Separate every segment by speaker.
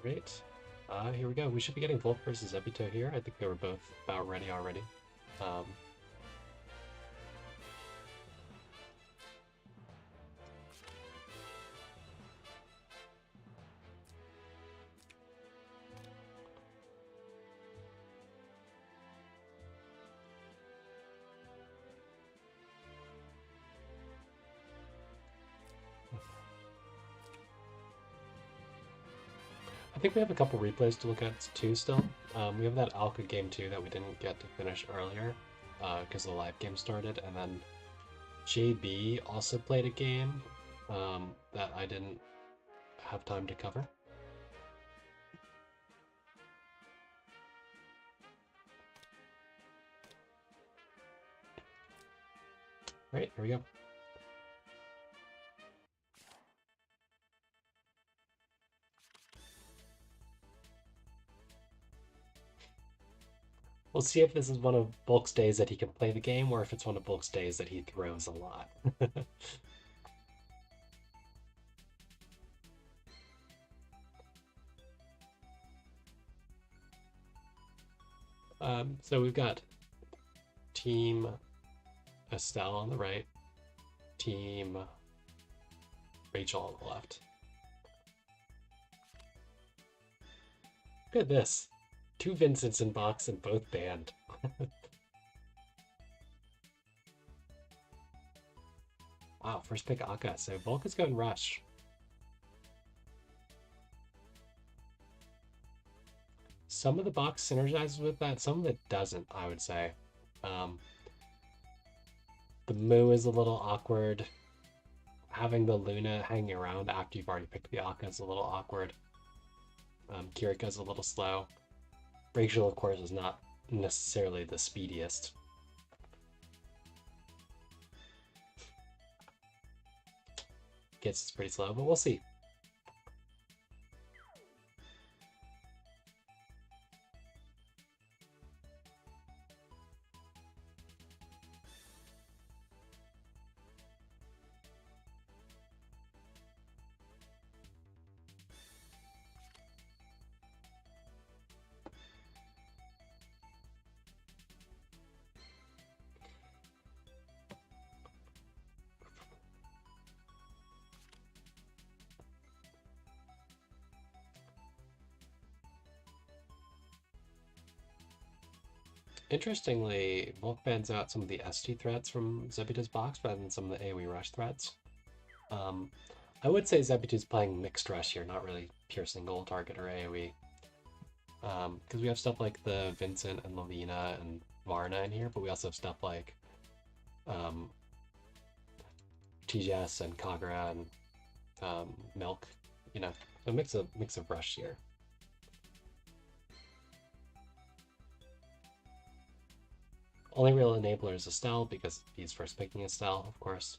Speaker 1: Alright. Here we go. We should be getting Volke versus Zebito here. I think they were both about ready already. Um, I think we have a couple replays to look at too still. We have that Alka game too that we didn't get to finish earlier because the live game started, and then JB also played a game that I didn't have time to cover. Right, here we go. We'll see if this is one of Volke's days that he can play the game, or if it's one of Volke's days that he throws a lot. So we've got Team Estelle on the right, Team Rachel on the left. Look at this. Two Vincents in box and both banned. Wow, first pick Akka. So Volke is going Rush. Some of the box synergizes with that, some of it doesn't, I would say. The Moo is a little awkward. Having the Luna hanging around after you've already picked the Akka is a little awkward. Kirika's a little slow. Rachel, of course, is not necessarily the speediest. Gets pretty slow, but we'll see. Interestingly, Volke bans out some of the ST threats from Zebito's box rather than some of the AoE rush threats. I would say Zebito's playing mixed rush here, not really pure single target or AoE. Because we have stuff like the Vincent and Lavina and Varna in here, but we also have stuff like TGS and Kagura and Milk, you know, a mix of rush here. Only real enabler is Estelle because he's first picking Estelle, of course.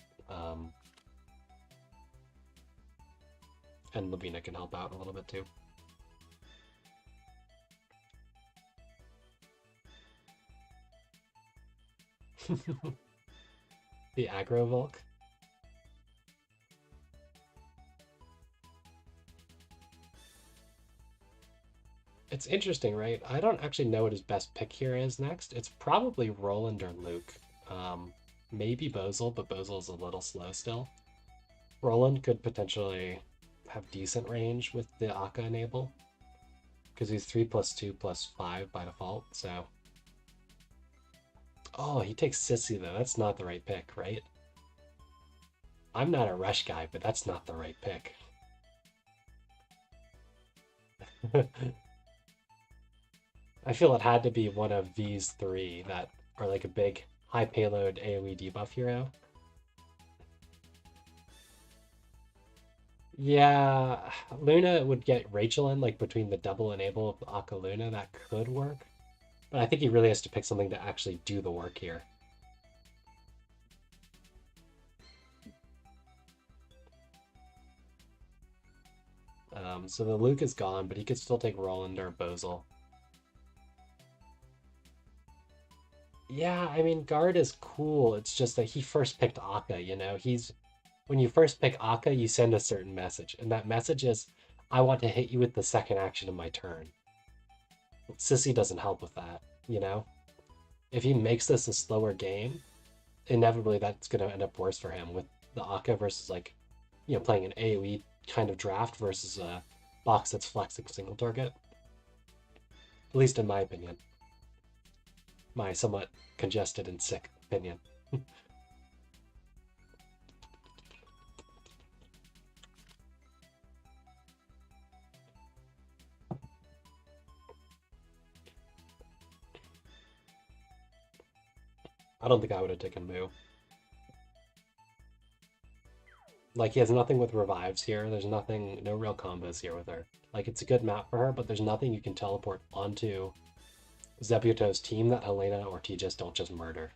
Speaker 1: And Lavina can help out a little bit too. The aggro Volke. It's interesting, right? I don't actually know what his best pick here is next. It's probably Roland or Luke. Maybe Bozel, but Bozel is a little slow still. Roland could potentially have decent range with the Akka enable because he's 3+2+5 by default, so. Oh, he takes Sissy though. That's not the right pick, right? I'm not a rush guy, but that's not the right pick. I feel it had to be one of these three that are like a big high payload AoE debuff hero. Yeah, Luna would get Rachel in like between the double enable of Akka Luna. That could work. But I think he really has to pick something to actually do the work here. So the Luke is gone, but he could still take Roland or Bozel. Yeah, I mean, Guard is cool. It's just that he first picked Akka, you know? When you first pick Akka, you send a certain message. And that message is, I want to hit you with the second action of my turn. Sissy doesn't help with that, you know? If he makes this a slower game, inevitably that's going to end up worse for him with the Akka versus like, playing an AoE kind of draft versus a box that's flexing single target. At least in my opinion. My somewhat congested and sick opinion. I don't think I would have taken Moo. Like, he has nothing with revives here. There's nothing, no real combos here with her. Like, it's a good map for her, but there's nothing you can teleport onto Zebito's team that Helena or Tejas don't just murder.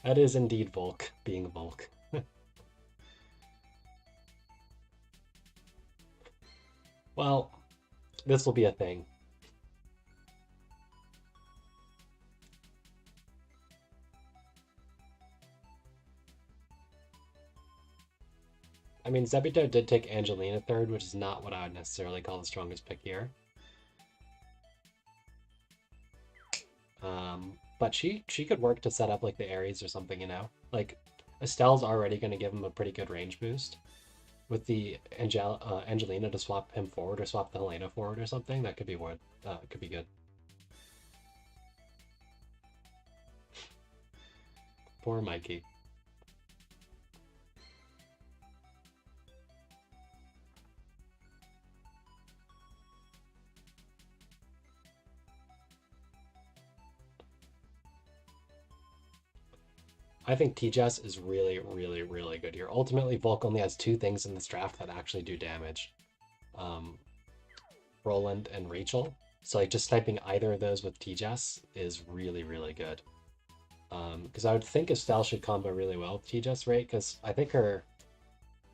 Speaker 1: That is indeed Volk, being Volk. Well, this will be a thing. I mean, Zebito did take Angelina third, which is not what I would necessarily call the strongest pick here. But she could work to set up like the Ares or something, you know? Like, Estelle's already going to give him a pretty good range boost. With the Angelina to swap him forward or swap the Helena forward or something, that could be what could be good. Poor Mikey. I think Tejas is really, really, really good here. Ultimately, Volk only has two things in this draft that actually do damage. Roland and Rachel. So like just sniping either of those with Tejas is really, really good. Because I would think Estelle should combo really well with Tejas, right? Because I think her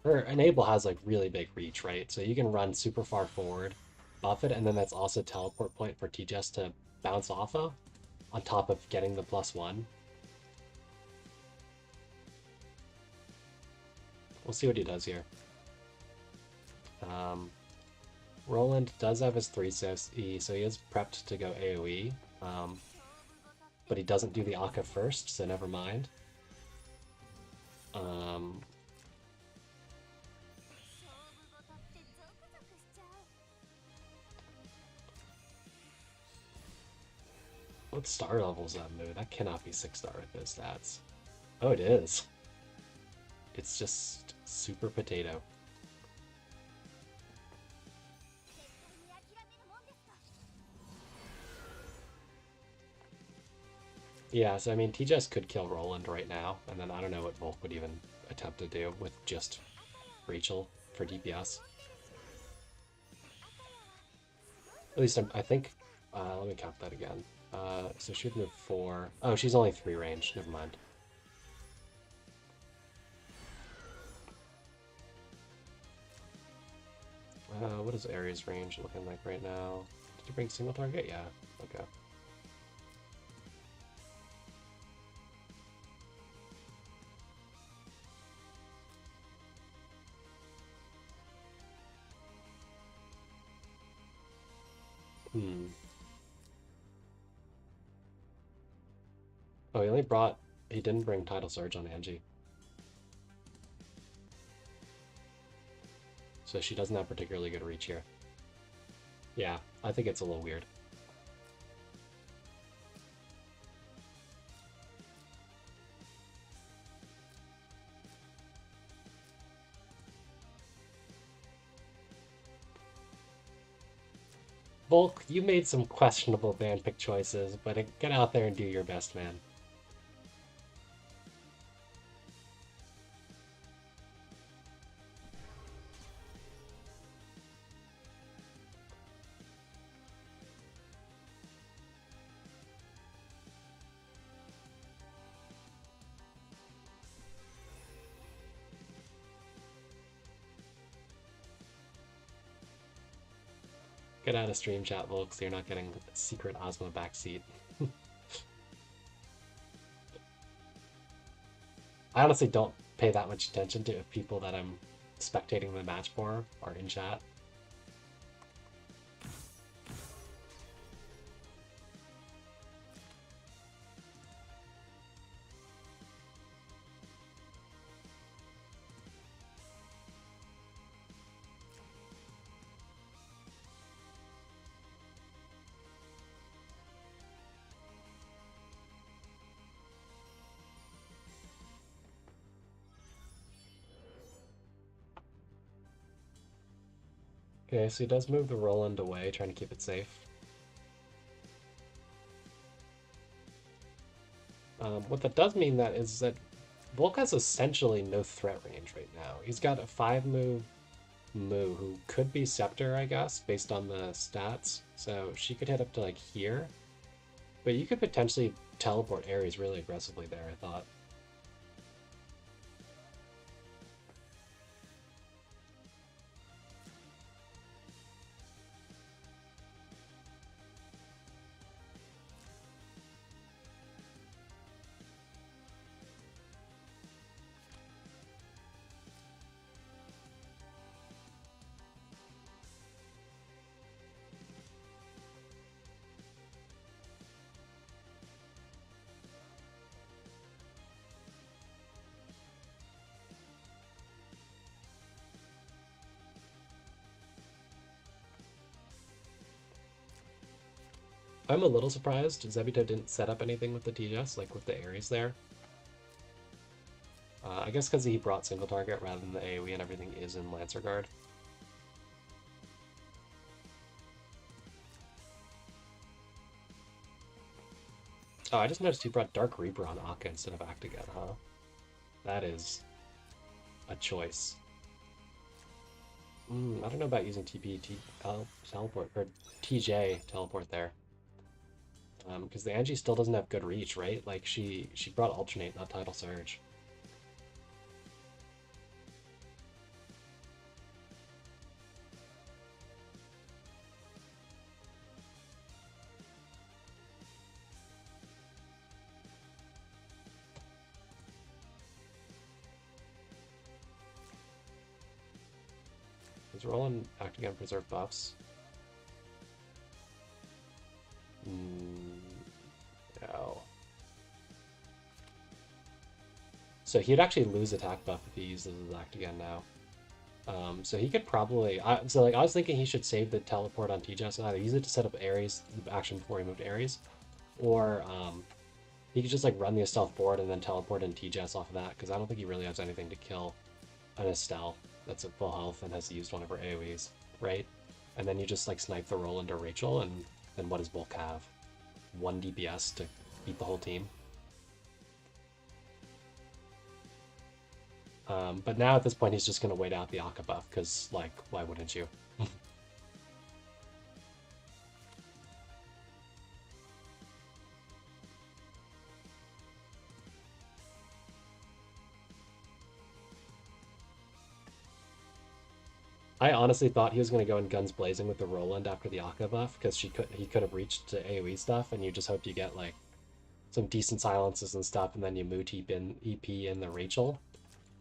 Speaker 1: enable has like really big reach, right? So you can run super far forward, buff it, and then that's also teleport point for Tejas to bounce off of, on top of getting the +1. We'll see what he does here. Roland does have his 3-6E, so he is prepped to go AoE. But he doesn't do the Akka first, so never mind. What star level is that move? That cannot be 6-star with those stats. Oh, it is. It's just super potato. Yeah, so I mean, Tejas could kill Roland right now, and then I don't know what Volk would even attempt to do with just Rachel for DPS. At least I think, let me count that again. So she'd move 4. Oh, she's only 3 range, never mind. What is Ares range looking like right now? Did you bring single target? Yeah, okay. Oh, he didn't bring Tidal Surge on Angie. So she doesn't have particularly good reach here. Yeah, I think it's a little weird. Volk, you made some questionable ban pick choices, but get out there and do your best, man. Get out of stream chat, Volk, so you're not getting a secret Ozma backseat. I honestly don't pay that much attention to people that I'm spectating the match for are in chat. Okay, so he does move the Roland away, trying to keep it safe. What that does mean that is that Volke has essentially no threat range right now. He's got a 5-move Moo, who could be Scepter, I guess, based on the stats. So she could hit up to like here. But you could potentially teleport Ares really aggressively there, I thought. I'm a little surprised Zebito didn't set up anything with the TGS, like with the Ares there. I guess because he brought single target rather than the AoE and everything is in Lancer Guard. Oh, I just noticed he brought Dark Reaper on Akka instead of Act again, huh? That is a choice. I don't know about using teleport, or TJ teleport there. Because the Angie still doesn't have good reach, right? Like, she brought Alternate, not Tidal Surge. Is Roland Act again preserve buffs? No. So he'd actually lose attack buff if he uses his Act again now. So he could probably... I was thinking he should save the teleport on TGS and either use it to set up Ares, the action before he moved Ares, or he could just like run the Estelle forward and then teleport in TGS off of that, because I don't think he really has anything to kill an Estelle that's at full health and has used one of her AoEs, right? And then you just like snipe the Roland or Rachel, and then what does Volke have? 1 DPS to beat the whole team? But now at this point he's just going to wait out the Akka buff, because like, why wouldn't you? I honestly thought he was going to go in guns blazing with the Roland after the Akka buff, because he could have reached to AoE stuff, and you just hope you get like some decent silences and stuff, and then you moot EP in the Rachel,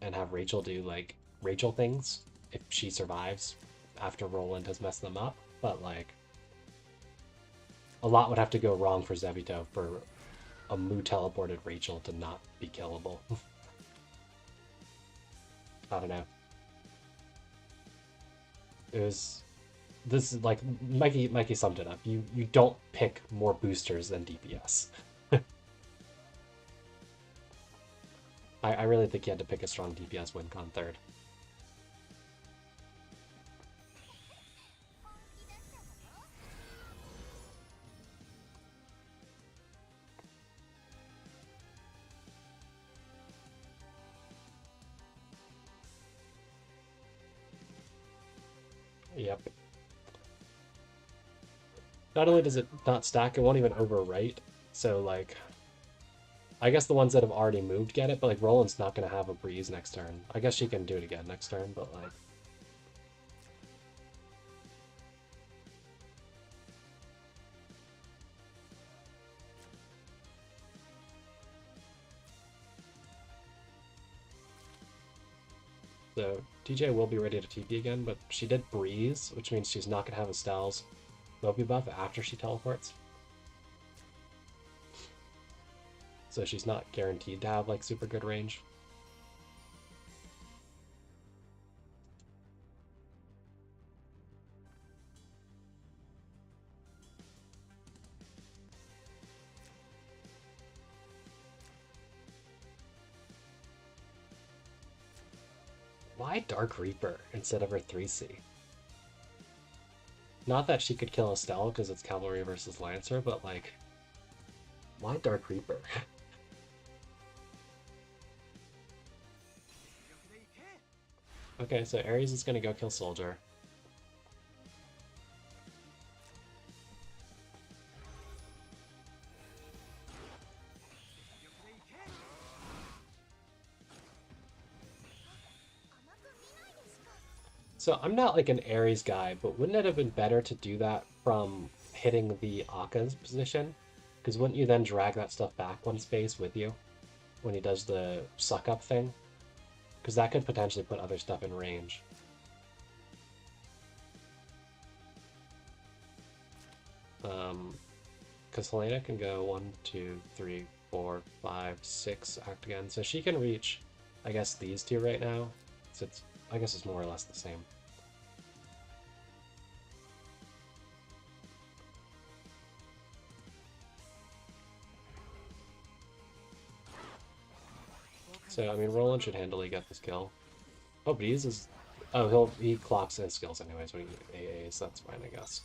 Speaker 1: and have Rachel do like Rachel things if she survives after Roland has messed them up. But like, a lot would have to go wrong for Zebito for a Moo teleported Rachel to not be killable. I don't know. It was... This is like, Mikey summed it up. You don't pick more boosters than DPS. I really think he had to pick a strong DPS win con third. Yep. Not only does it not stack, it won't even overwrite. So like, I guess the ones that have already moved get it, but like Roland's not going to have a breeze next turn. I guess she can do it again next turn, but like... So DJ will be ready to TP again, but she did breeze, which means she's not going to have Estelle's Moby buff after she teleports. So she's not guaranteed to have like super good range. Why Dark Reaper instead of her 3C? Not that she could kill Estelle because it's Cavalry versus Lancer, but like, why Dark Reaper? Okay, so Ares is gonna go kill Soldier. So I'm not like an Ares guy, but wouldn't it have been better to do that from hitting the Akka's position? Because wouldn't you then drag that stuff back one space with you when he does the suck up thing? Because that could potentially put other stuff in range. Because Helena can go 1, 2, 3, 4, 5, 6 act again. So she can reach, I guess, these two right now. So it's, I guess it's more or less the same. So, I mean, Roland should handily get this kill. Oh, but he uses... Oh, he clocks his skills anyways when he AAs, so that's fine, I guess.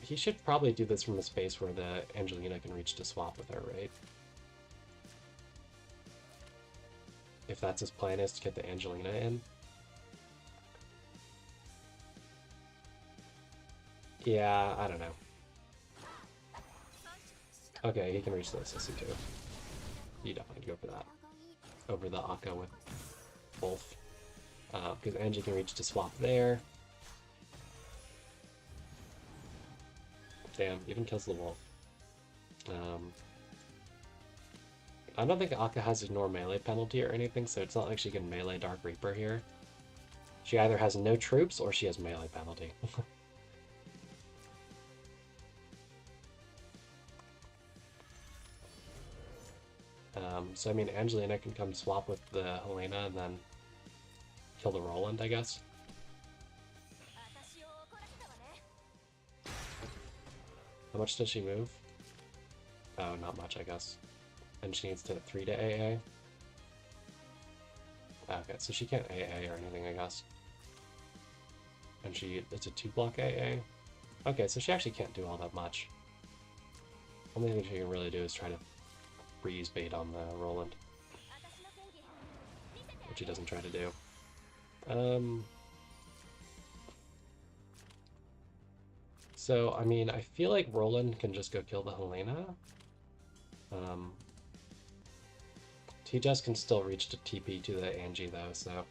Speaker 1: He should probably do this from a space where the Angelina can reach to swap with her, right? If that's his plan, is to get the Angelina in. Yeah, I don't know. Okay, he can reach the Sissy too. You definitely go for that. Over the Akka with Wolf. Because Angie can reach to swap there. Damn, even kills the Wolf. I don't think Akka has ignore melee penalty or anything, so it's not like she can melee Dark Reaper here. She either has no troops or she has melee penalty. So I mean, Angelina can come swap with the Helena and then kill the Roland, I guess. How much does she move? Oh, not much, I guess. And she needs to 3 to AA. Okay, so she can't AA or anything, I guess. And it's a 2-block AA. Okay, so she actually can't do all that much. Only thing she can really do is try to breeze bait on the Roland. Which he doesn't try to do. So, I mean, I feel like Roland can just go kill the Helena. T-Jess can still reach to TP to the Angie, though, so...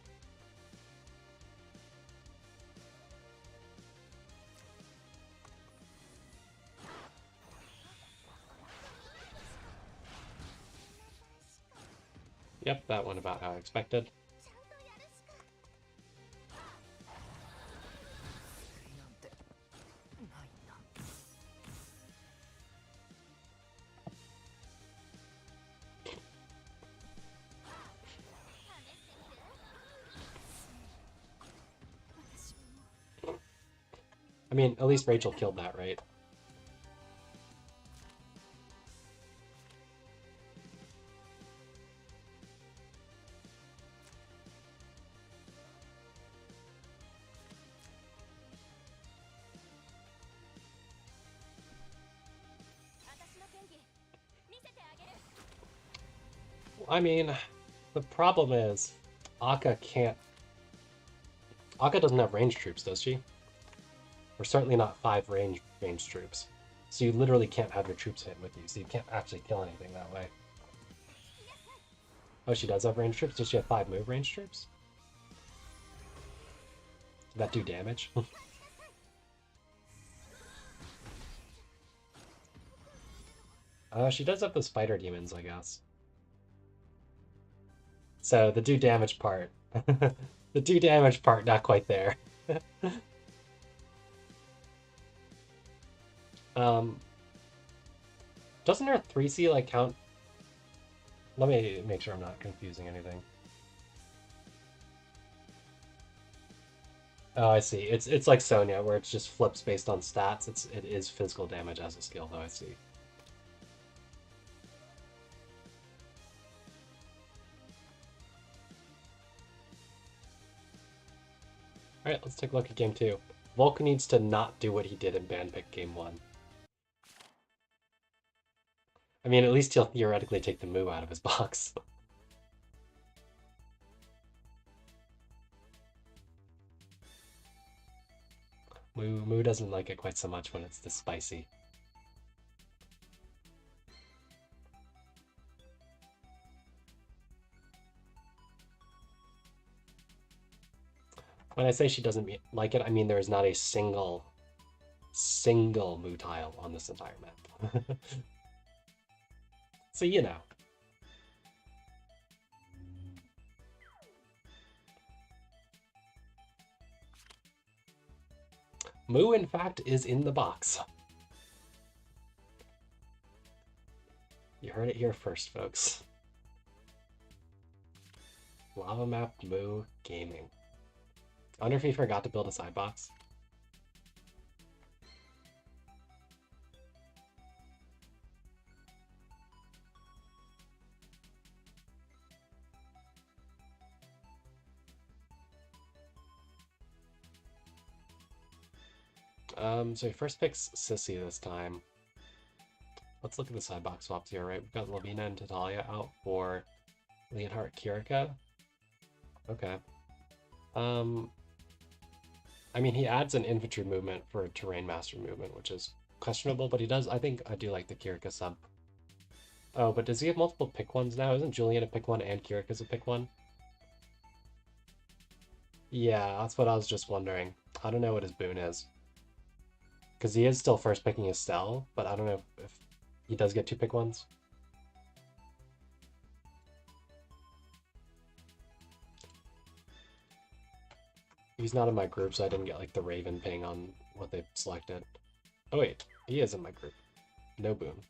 Speaker 1: Yep, that went about how I expected. I mean, at least Rachel killed that, right? I mean, the problem is, Akka can't... Akka doesn't have range troops, does she? Or certainly not 5 range troops. So you literally can't have your troops hit with you, so you can't actually kill anything that way. Oh, she does have range troops? Does she have 5 move range troops? Did that do damage? She does have the spider demons, I guess. So the do damage part. The do damage part, not quite there. um, doesn't her 3C like count? Let me make sure I'm not confusing anything. Oh, I see. It's like Sonya, where it just flips based on stats. It is physical damage as a skill, though. I see. All right, let's take a look at game 2. Volke needs to not do what he did in Band Pick game 1. I mean, at least he'll theoretically take the Moo out of his box. Moo doesn't like it quite so much when it's this spicy. When I say she doesn't like it, I mean there is not a single Moo tile on this entire map. So, you know. Moo, in fact, is in the box. You heard it here first, folks. Lava Map Moo Gaming. I wonder if he forgot to build a side box. So he first picks Sissy this time. Let's look at the side box swaps here, right? We've got Lavina and Tatalia out for Leonhardt Kirika. Okay. I mean, he adds an infantry movement for a terrain master movement, which is questionable, but he does. I think I do like the Kirika sub. Oh, but does he have multiple pick ones now? Isn't Julian a pick one and Kirika's a pick one? Yeah, that's what I was just wondering. I don't know what his boon is. Because he is still first picking Estelle, but I don't know if he does get 2 pick ones. He's not in my group, so I didn't get like the Raven ping on what they selected. Oh wait, he is in my group. No boon.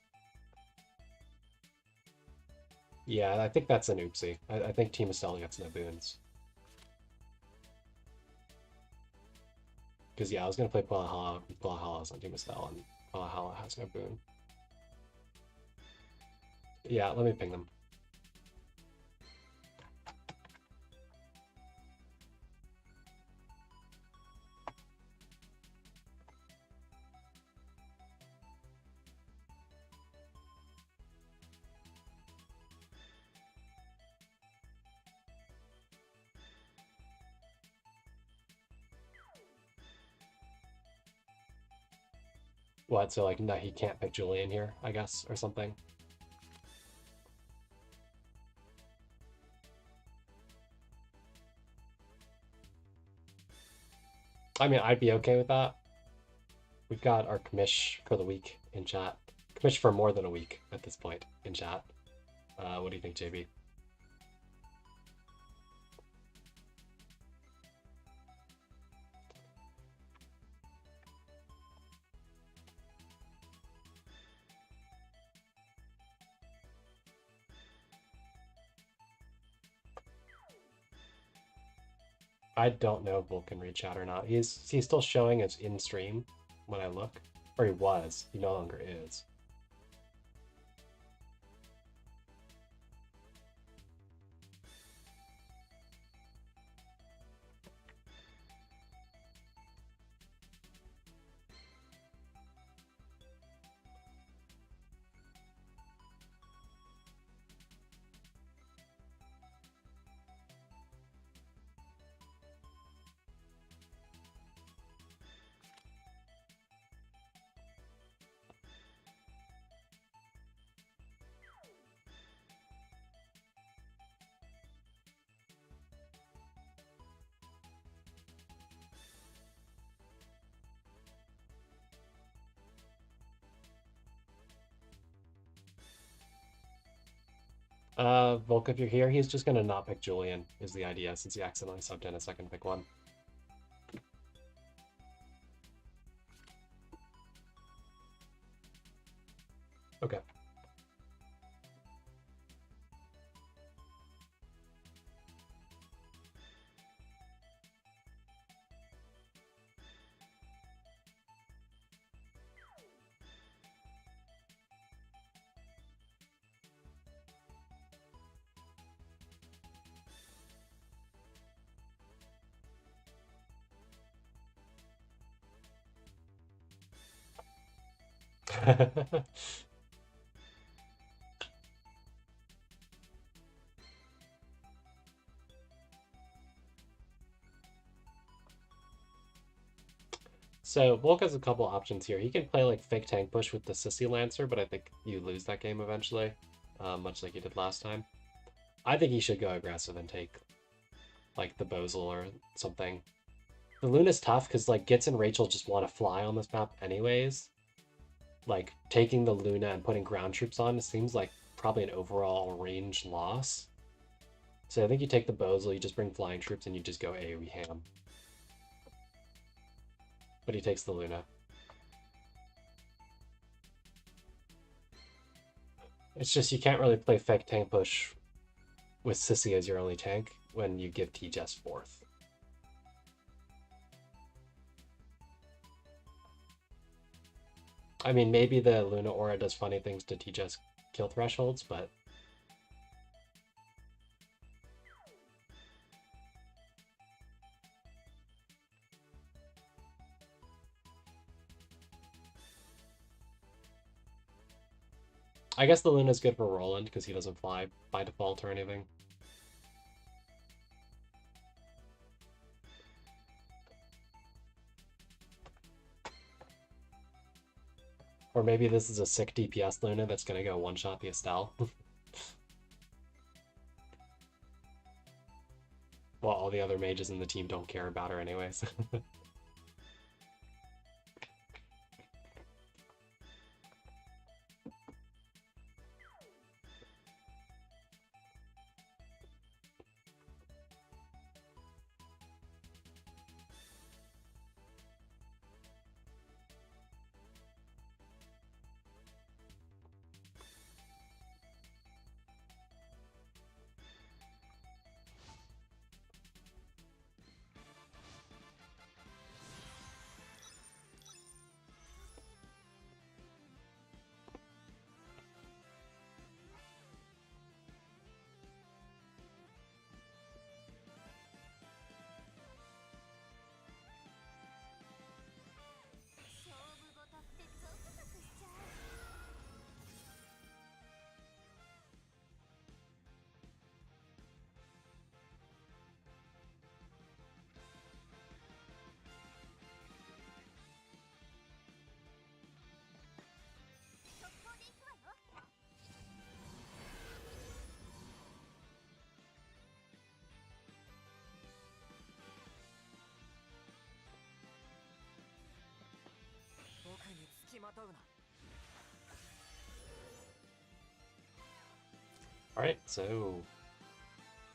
Speaker 1: Yeah, I think that's an oopsie. I think Team Estelle gets no boons. Because yeah, I was gonna play Pualahala on Team Estelle, and Pualahala has no boon. Yeah, let me ping them. What, so like, no, he can't pick Julian here, I guess, or something? I mean, I'd be okay with that. We've got our commish for the week in chat. Commish for more than a week at this point in chat. What do you think, JB? I don't know if Volk can read chat or not. He's still showing as in stream when I look. Or he was. He no longer is. Volk, if you're here, he's just gonna not pick Julian, is the idea, since he accidentally subbed in a second pick one. Okay. So Volk has a couple options here. He can play like fake tank push with the Sissy Lancer, but I think you lose that game eventually, much like you did last time. I think he should go aggressive and take like the Bozal or something. The Luna's tough because like Gitz and Rachel just want to fly on this map anyways. Like taking the Luna and putting ground troops on seems like probably an overall range loss. So I think you take the Bozal, you just bring flying troops, and you just go AoE ham. But he takes the Luna. It's just you can't really play fake tank push with Sissy as your only tank when you give T-Jess fourth. I mean, maybe the Luna Aura does funny things to T-Jess kill thresholds, but I guess the Luna's good for Roland because he doesn't fly by default or anything. Or maybe this is a sick DPS Luna that's gonna go one-shot the Estelle. Well, all the other mages in the team don't care about her anyways. Alright, so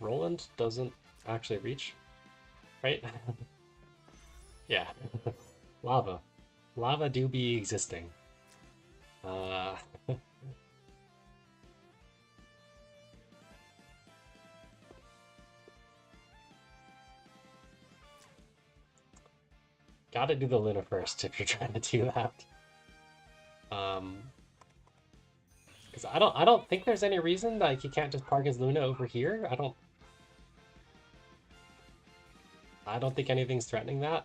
Speaker 1: Roland doesn't actually reach, right? Yeah. Lava. Lava do be existing. Uh, gotta do the Luna first if you're trying to do that. Because I don't think there's any reason like he can't just park his Luna over here. I don't think anything's threatening that.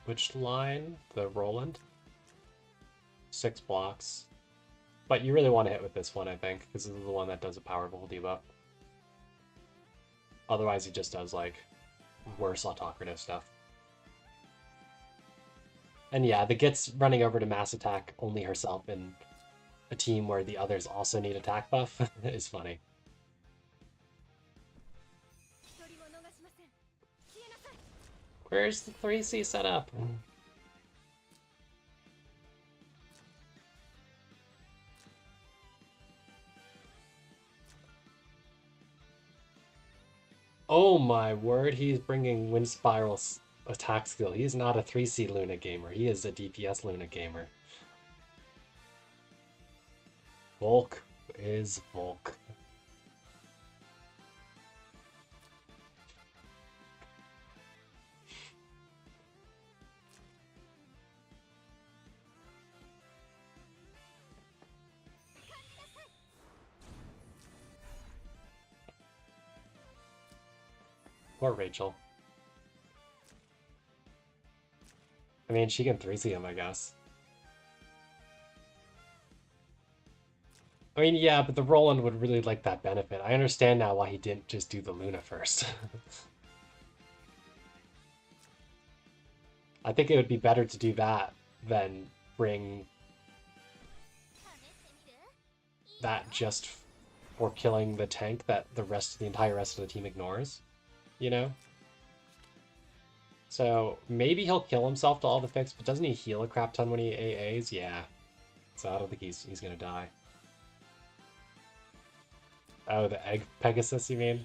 Speaker 1: Which line? The Roland? 6 blocks. But you really want to hit with this one, I think, because this is the one that does a powerful debuff. Otherwise, he just does, like, worse autocrative stuff. And yeah, the Git's running over to mass attack only herself in a team where the others also need attack buff is funny. Where's the 3C setup? Oh my word, he's bringing Wind Spiral's attack skill. He's not a 3C Luna gamer, he is a DPS Luna gamer. Volke is Volke. Poor Rachel. I mean, she can 3C him, I guess. I mean, yeah, but the Roland would really like that benefit. I understand now why he didn't just do the Luna first. I think it would be better to do that than bring that just for killing the tank that the entire rest of the team ignores, you know? So maybe he'll kill himself to all the fix, but doesn't he heal a crap ton when he AAs? Yeah. So I don't think he's gonna die. Oh, the egg Pegasus, you mean?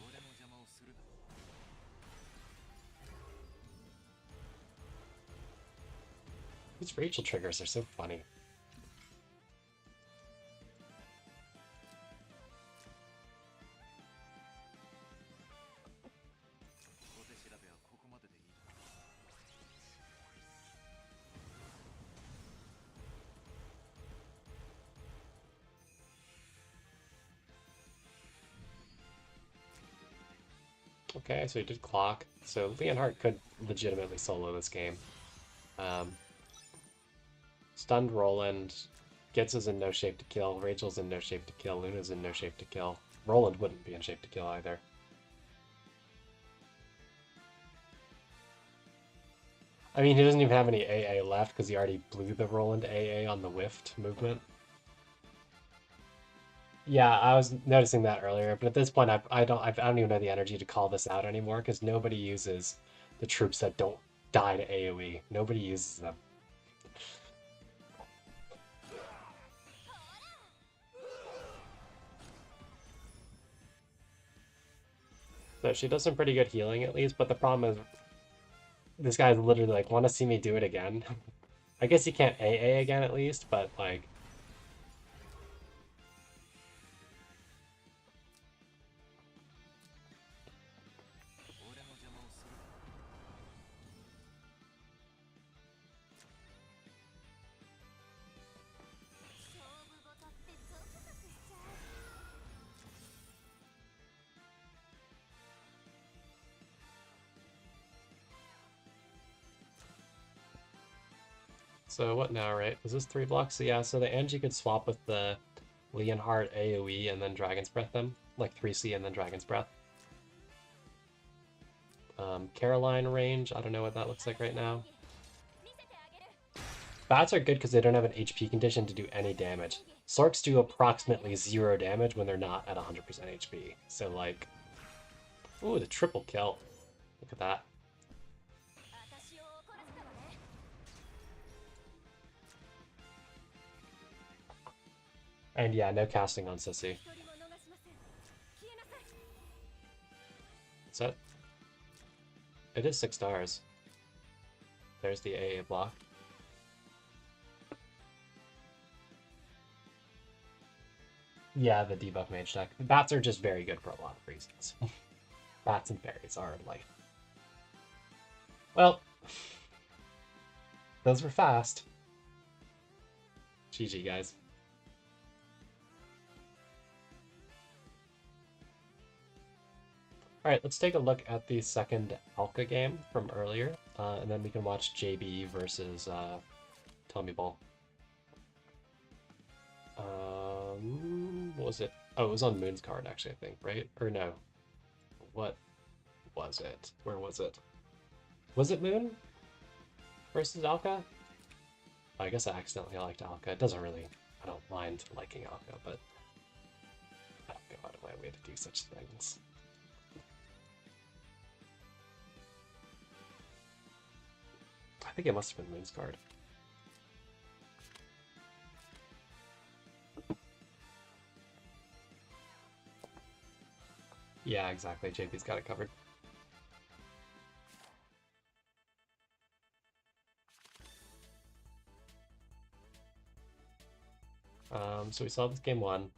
Speaker 1: These Rachel triggers are so funny. Okay, so he did clock. So Leonhardt could legitimately solo this game. Stunned Roland. Gets is in no shape to kill. Rachel's in no shape to kill. Luna's in no shape to kill. Roland wouldn't be in shape to kill either. I mean, he doesn't even have any AA left because he already blew the Roland AA on the whiffed movement. Yeah, I was noticing that earlier, but at this point, I don't even know the energy to call this out anymore because nobody uses the troops that don't die to AoE. Nobody uses them. So she does some pretty good healing at least, but the problem is this guy's literally like, want to see me do it again? I guess he can't AA again at least, but like... So what now, right? Is this 3 blocks? So yeah, so the Angie could swap with the Leonhardt AoE and then Dragon's Breath them. Like 3C and then Dragon's Breath. Caroline range, I don't know what that looks like right now. Bats are good because they don't have an HP condition to do any damage. Sorks do approximately 0 damage when they're not at 100% HP. So like... Ooh, the triple kill. Look at that. And yeah, no casting on Sissy. Is that... It is 6 stars. There's the AA block. Yeah, the debuff mage deck. Bats are just very good for a lot of reasons. Bats and fairies are life. Well, those were fast. GG, guys. Alright, let's take a look at the second Alka game from earlier, and then we can watch JB versus Tell Me Ball. What was it? Oh, it was on Moon's card, actually, I think, right? Or no. What was it? Where was it? Was it Moon versus Alka? I guess I accidentally liked Alka. It doesn't really... I don't mind liking Alka, but I don't go out of my way to do such things. I think it must have been Moon's card. Yeah, exactly. JP's got it covered. So we saw this game 1.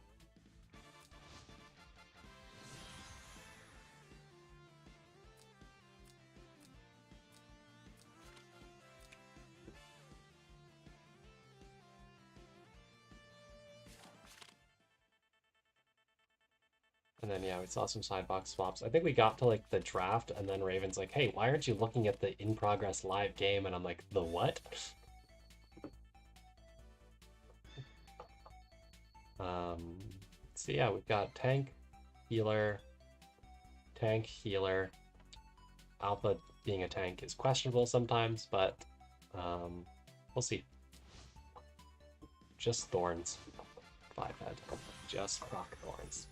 Speaker 1: And then, yeah, we saw some sidebox swaps. I think we got to, like, the draft, and then Raven's like, hey, why aren't you looking at the in-progress live game? And I'm like, the what? So, yeah, we've got tank, healer, Alpha being a tank is questionable sometimes, but we'll see. Just thorns. 5-head. Just rock thorns.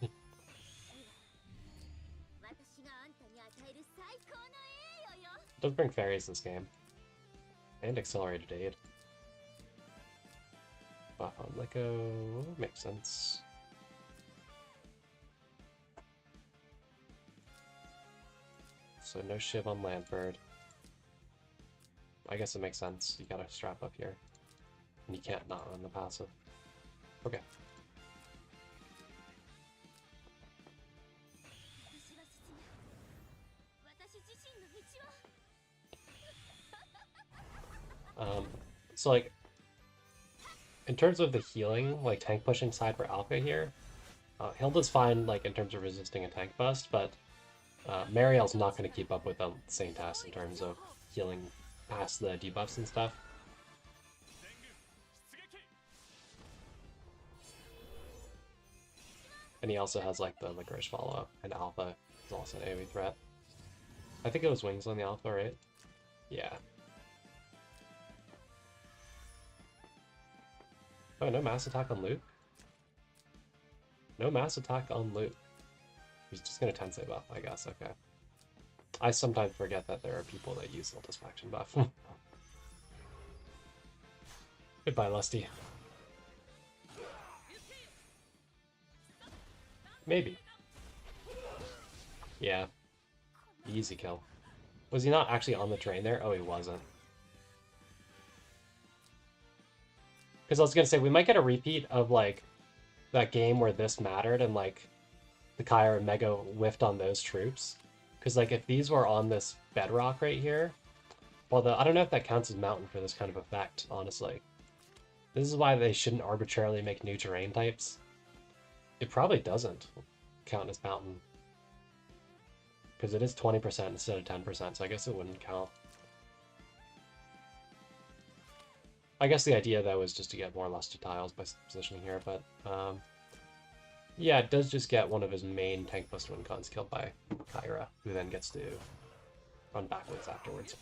Speaker 1: Does bring fairies this game. And accelerated aid. Buff on Liko makes sense. So no Shiv on Lanford. I guess it makes sense. You gotta strap up here. And you can't not run the passive. Okay. So like, in terms of the healing, like tank pushing side for Alpha here, Hilda's fine like in terms of resisting a tank bust, but Mariel's not going to keep up with the same task in terms of healing past the debuffs and stuff. And he also has like the Licorice follow-up, and Alpha is also an AoE threat. I think it was Wings on the Alpha, right? Yeah. Oh, no mass attack on Luke? No mass attack on Luke. He's just gonna Tensei buff, I guess, okay. I sometimes forget that there are people that use Ultis Faction buff. Goodbye, Lusty. Maybe. Yeah. Easy kill. Was he not actually on the train there? Oh, he wasn't. Because I was gonna say, we might get a repeat of, like, that game where this mattered and, like, the Kyra and Mega whiffed on those troops. Because, like, if these were on this bedrock right here, well, I don't know if that counts as mountain for this kind of effect, honestly. This is why they shouldn't arbitrarily make new terrain types. It probably doesn't count as mountain. Because it is 20% instead of 10%, so I guess it wouldn't count. I guess the idea, though, is just to get more lusty tiles by positioning here, but yeah, it does just get one of his main tank bust win cons killed by Kyra, who then gets to run backwards afterwards.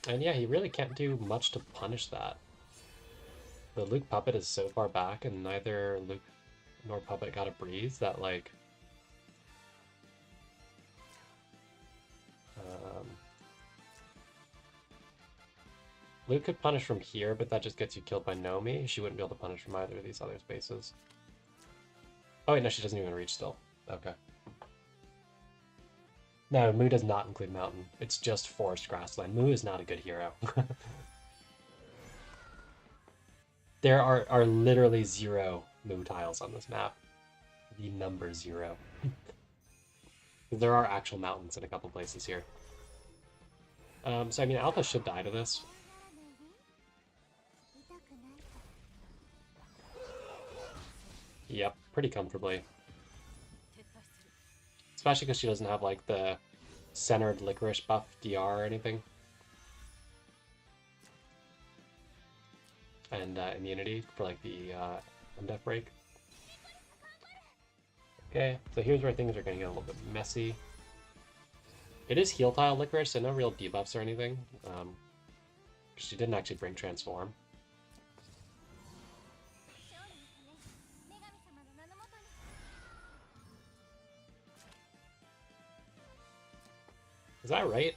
Speaker 1: And yeah, he really can't do much to punish that. The Luke Puppet is so far back, and neither Luke nor Puppet got a breeze that, like... Luke could punish from here, but that just gets you killed by Nomi. She wouldn't be able to punish from either of these other spaces. Oh wait, no, she doesn't even reach still. Okay. No, Mu does not include mountain. It's just forest grassland. Mu is not a good hero. There are literally 0 Mu tiles on this map. The number 0. There are actual mountains in a couple places here. So I mean, Alpha should die to this. Yep, pretty comfortably. Especially because she doesn't have, like, the centered Licorice buff DR or anything. And immunity for, like, the Undeath Break. Okay, so here's where things are going to get a little bit messy. It is heal tile Licorice, so no real debuffs or anything. She didn't actually bring Transform. Is that right?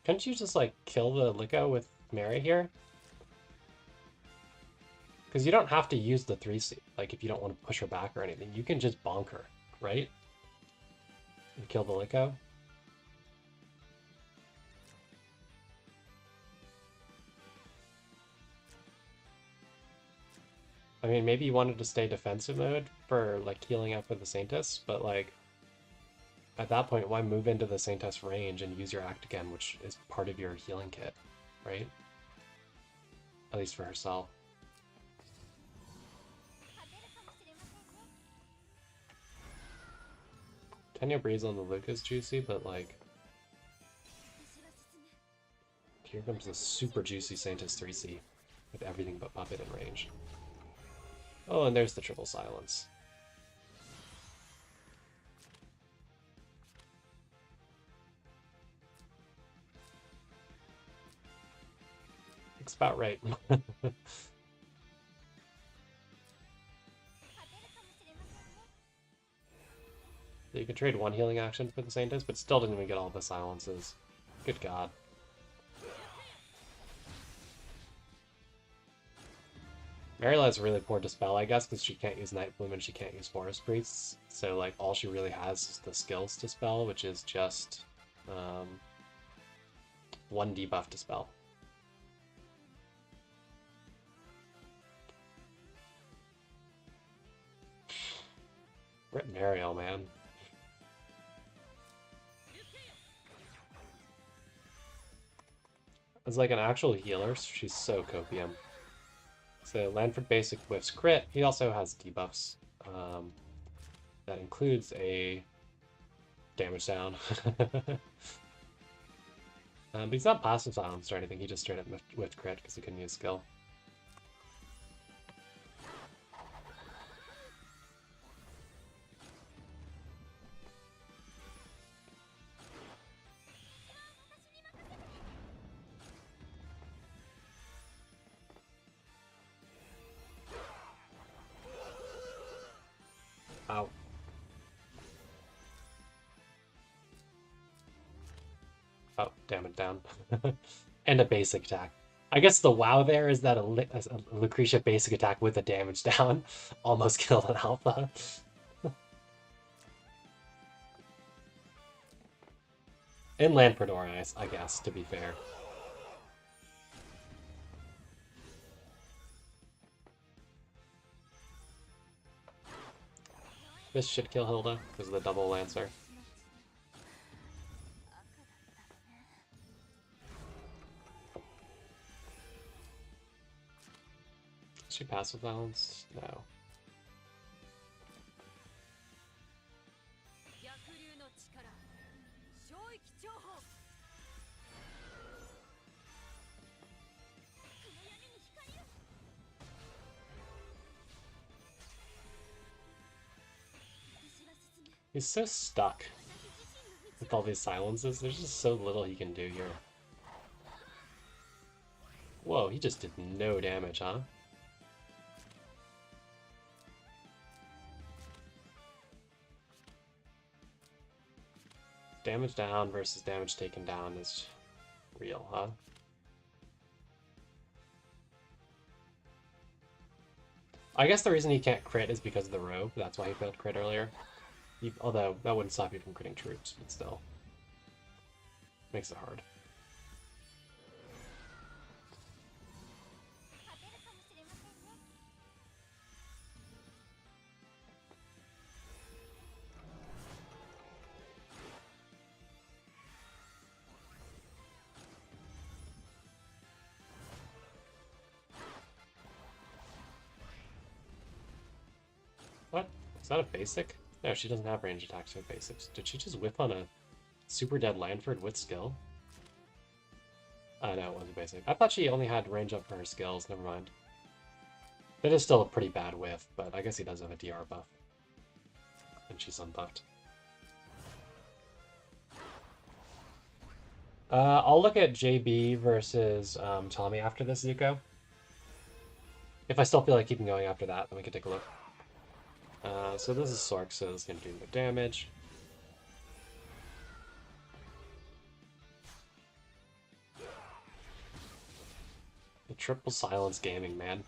Speaker 1: Couldn't you just, like, kill the Liko with Mary here? Because you don't have to use the 3C, like, if you don't want to push her back or anything. You can just bonk her, right? And kill the Liko. I mean, maybe you wanted to stay defensive mode for, like, healing up with the Saintess, but, like, at that point, why move into the Saintess range and use your Act again, which is part of your healing kit, right? At least for herself. Tenya Breeze on the Luke is juicy, but, like, here comes the super juicy Saintess 3C with everything but Puppet in range. Oh, and there's the triple silence. Looks about right. You could trade one healing action for the Saintess, but still didn't even get all the silences. Good god. Marilla has really poor Dispel, I guess, because she can't use Night Bloom and she can't use Forest Priests. So, like, all she really has is the skills Dispel, which is just one debuff Dispel. Rip Mariel, man. As like an actual healer, she's so copium. So Lanford basic whiffs crit. He also has debuffs. That includes a damage down. But he's not passive silenced or anything. He just straight up whiffed crit because he couldn't use skill. Ow. Oh, damage down. And a basic attack. I guess the wow there is that a Lucretia basic attack with a damage down almost killed an alpha. In Lanford, I guess, to be fair. This should kill Hilda because of the double Lancer. Is she passive balance? No. He's so stuck with all these silences. There's just so little he can do here. Whoa, he just did no damage, huh? Damage down versus damage taken down is real, huh? I guess the reason he can't crit is because of the robe. That's why he failed crit earlier. Although, that wouldn't stop you from critting troops, but still. Makes it hard. What? Is that a basic? No, she doesn't have range attacks with basics. Did she just whiff on a super dead Lanford with skill? I know it wasn't basic. I thought she only had range up for her skills. Never mind. It is still a pretty bad whiff, but I guess he does have a DR buff. And she's unbuffed. I'll look at JB versus Tommy after this, Zuko. If I still feel like keeping going after that, then we can take a look. So this is Sork, so this is going to do no damage. The triple silence gaming, man.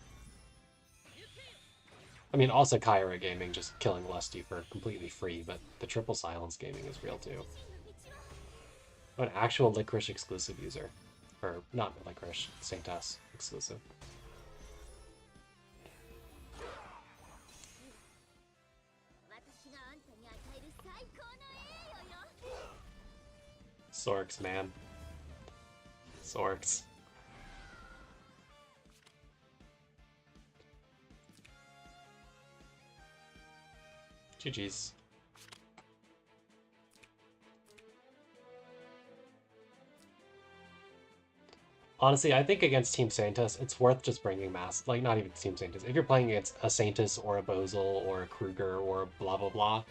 Speaker 1: I mean, also Kyra gaming, just killing Lusty for completely free, but the triple silence gaming is real too. Oh, an actual Licorice exclusive user. Or, not Licorice, Saint-S exclusive. Sorks, man. Sorks. GG's. Honestly, I think against Team Saintus, it's worth just bringing Mass. Like, not even Team Saintus. If you're playing against a Saintus or a Bozel or a Kruger or blah blah blah,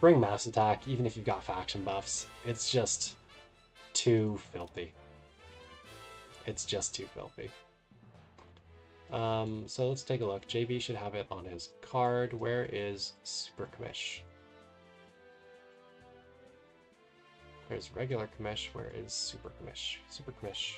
Speaker 1: bring Mass Attack, even if you've got faction buffs. It's just too filthy. It's just too filthy. So let's take a look. JB should have it on his card. Where is Super Commish? There's regular Commish. Where is Super Commish? Super Commish.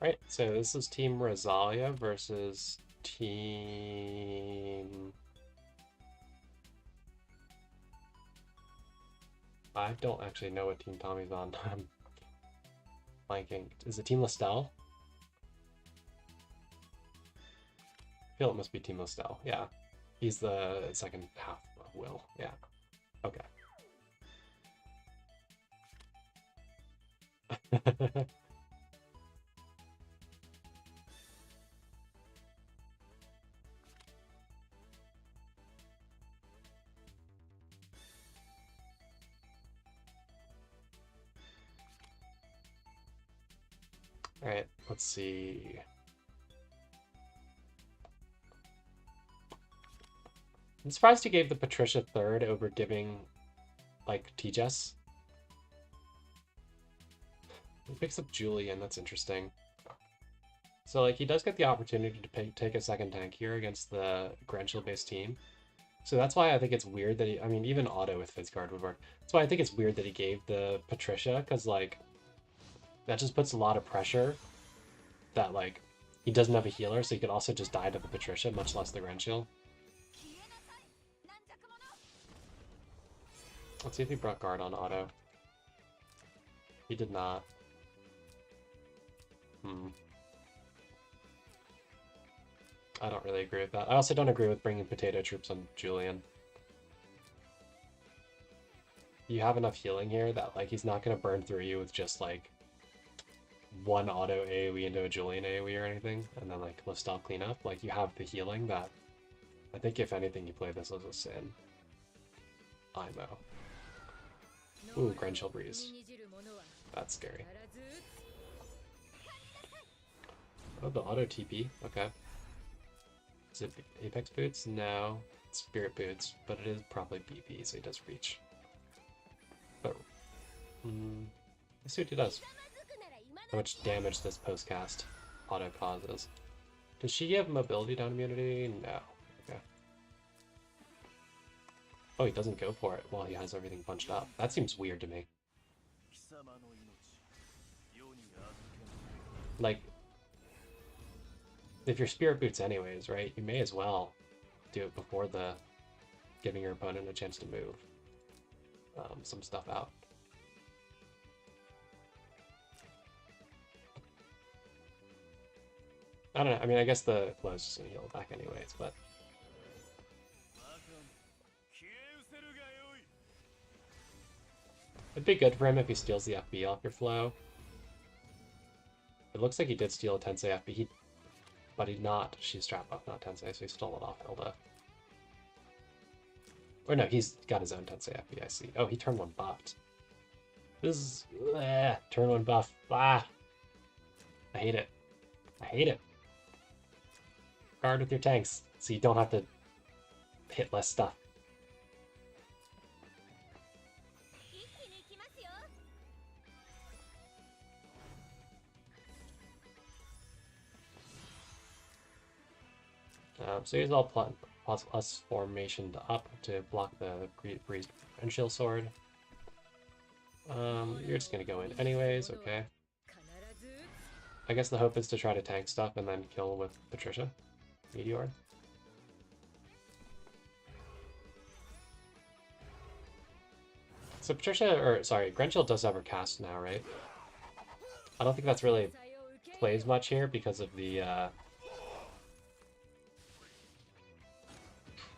Speaker 1: Right, so this is Team Rosalia versus Team... I don't actually know what Team Tommy's on. I'm blanking. Is it Team Lestel? I feel it must be Team Lestel. Yeah. He's the second half of Will. Yeah. Okay. Alright, let's see. I'm surprised he gave the Patricia third over giving, like, T-Jess. He picks up Julian, that's interesting. So, like, he does get the opportunity to take a second tank here against the Grenchill-based team. So that's why I think it's weird that he, I mean, even auto with Fizzguard would work. That's why I think it's weird that he gave the Patricia, because, like, that just puts a lot of pressure that, like, he doesn't have a healer, so he could also just die to the Patricia, much less the Grenchill. Let's see if he brought guard on auto. He did not. I don't really agree with that. I also don't agree with bringing potato troops on Julian. You have enough healing here that, like, he's not going to burn through you with just, like, one auto AoE into a Julian AoE or anything, and then, like, Lestal cleanup. Like, you have the healing that... I think, if anything, you play this as a Sin. IMO. Ooh, Grenchill Breeze. That's scary. Oh, the auto TP. Okay. Is it Apex Boots? No. It's Spirit Boots, but it is probably BP, so he does reach. But, let's see what he does. How much damage this postcast auto causes. Does she have mobility down immunity? No. Okay. Oh, he doesn't go for it while he has everything punched up. That seems weird to me. Like, if you're Spirit Boots anyways, right, you may as well do it before the giving your opponent a chance to move some stuff out. I don't know, I mean, I guess the flow's just gonna heal it back anyways, but... It'd be good for him if he steals the FB off your flow. It looks like he did steal a Tensei FB, but he's not. She's strap buff, not Tensei, so he stole it off Hilda. Or no, he's got his own Tensei FB, I see. Oh, he turned 1 buffed. This is... turn 1 buff. Ah! I hate it. I hate it. Guard with your tanks, so you don't have to hit less stuff. So here's all plus formation up to block the breeze and shield sword. You're just gonna go in anyways, okay. I guess the hope is to try to tank stuff and then kill with Patricia. Meteor. So Patricia, or sorry, Grenshield does have her cast now, right? I don't think that's really plays much here because of the,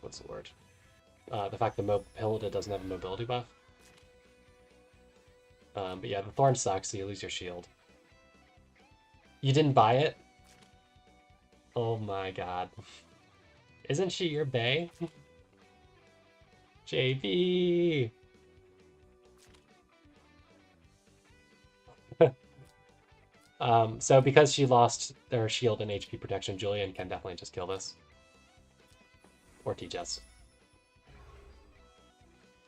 Speaker 1: what's the word? The fact that Hilda doesn't have a mobility buff. But yeah, the Thorn sucks, so you lose your shield. You didn't buy it? Oh my god. Isn't she your bae? JB! So because she lost her shield and HP protection, Julian can definitely just kill this. Or T-Jess.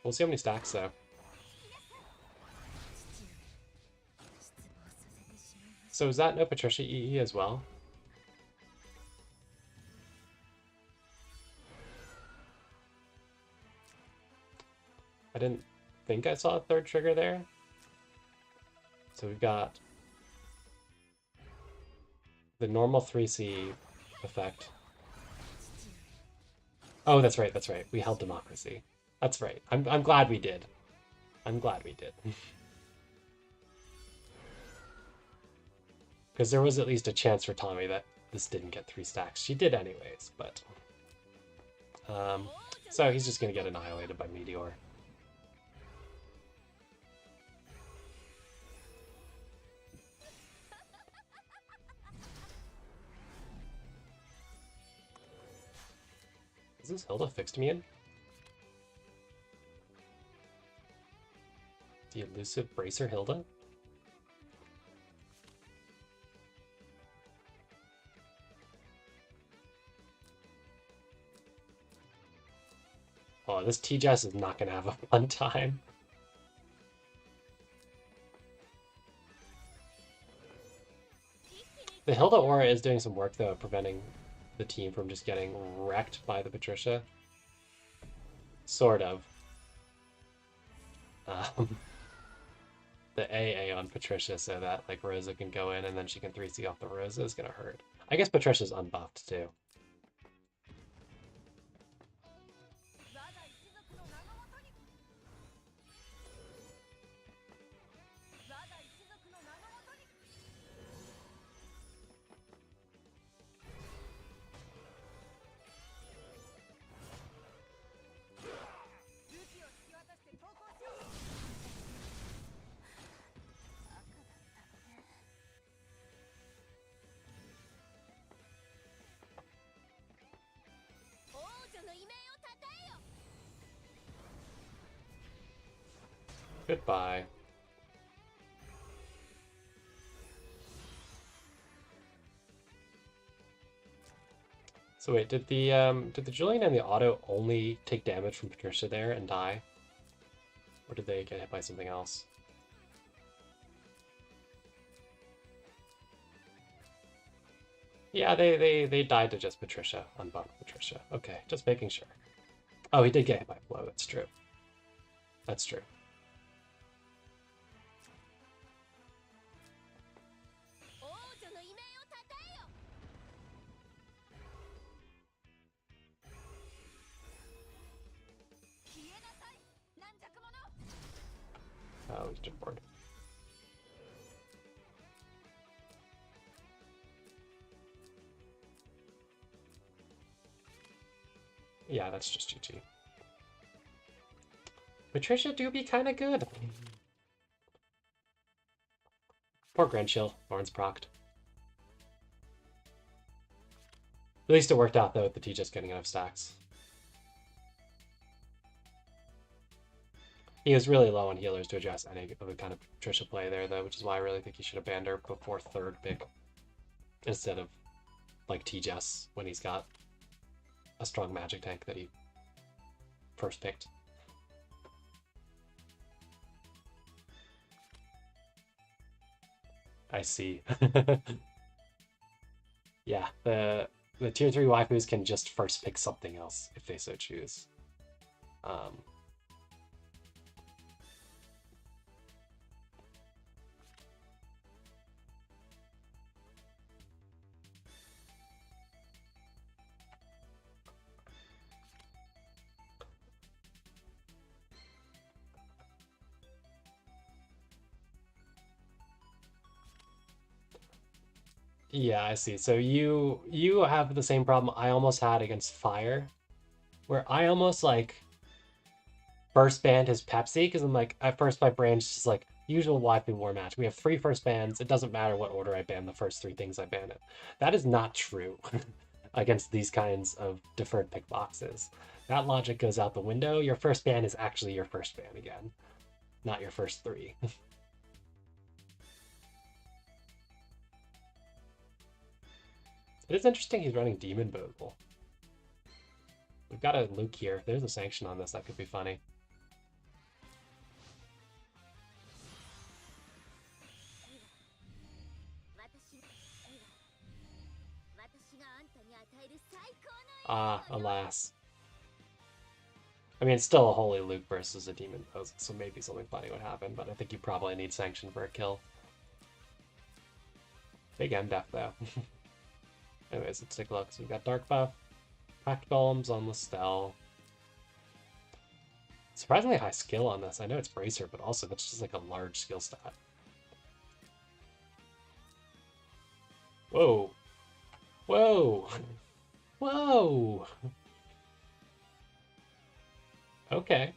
Speaker 1: We'll see how many stacks, though. So is that no Patricia EE as well? I didn't think I saw a third trigger there. So we've got the normal 3C effect. Oh, that's right, that's right. We held democracy. That's right. I'm glad we did. I'm glad we did. Because there was at least a chance for Tommy that this didn't get 3 stacks. She did anyways, but... so he's just going to get annihilated by Meteor. Is this Hilda fixed me in? The elusive Bracer Hilda? Oh, this T-Jess is not going to have a fun time. The Hilda aura is doing some work, though, preventing the team from just getting wrecked by the Patricia. Sort of. The AA on Patricia so that, like, Rosa can go in and then she can 3C off the Rosa is going to hurt. I guess Patricia's unbuffed, too. Goodbye. So wait, did the Julian and the Auto only take damage from Patricia there and die? Or did they get hit by something else? Yeah, they died to just Patricia, unbuffed Patricia. Okay, just making sure. Oh, he did get hit by blow, that's true. That's true. Oh, he's just bored. Yeah, that's just GG. Patricia do be kind of good. Poor Grenchill. Thorns procced. At least it worked out, though, with the T just getting enough stacks. He was really low on healers to address any of the kind of Patricia play there, though, which is why I really think he should have banned her before third pick instead of, like, T-Jess when he's got a strong magic tank that he first picked. I see. Yeah, the tier 3 waifus can just first pick something else if they so choose. Yeah, I see. So you have the same problem I almost had against Fire, where I almost like first banned his Pepsi because I'm like, at first my brain's just like usual waifu war match. We have 3 first bans. It doesn't matter what order I ban the first 3 things I ban it. That is not true against these kinds of deferred pick boxes. That logic goes out the window. Your first ban is actually your first ban again, not your first 3. It is interesting he's running Demon Bogle. We've got a Luke here. If there's a sanction on this, that could be funny. Ah, alas. I mean, it's still a Holy Luke versus a Demon Bogle, so maybe something funny would happen, but I think you probably need sanction for a kill. Big M-Def, though. Anyways, let's take a look. So we've got Dark Buff, Packed Golems on the Stell. Surprisingly high skill on this. I know it's Bracer, but also that's just like a large skill stat. Whoa. Whoa. Whoa. Okay.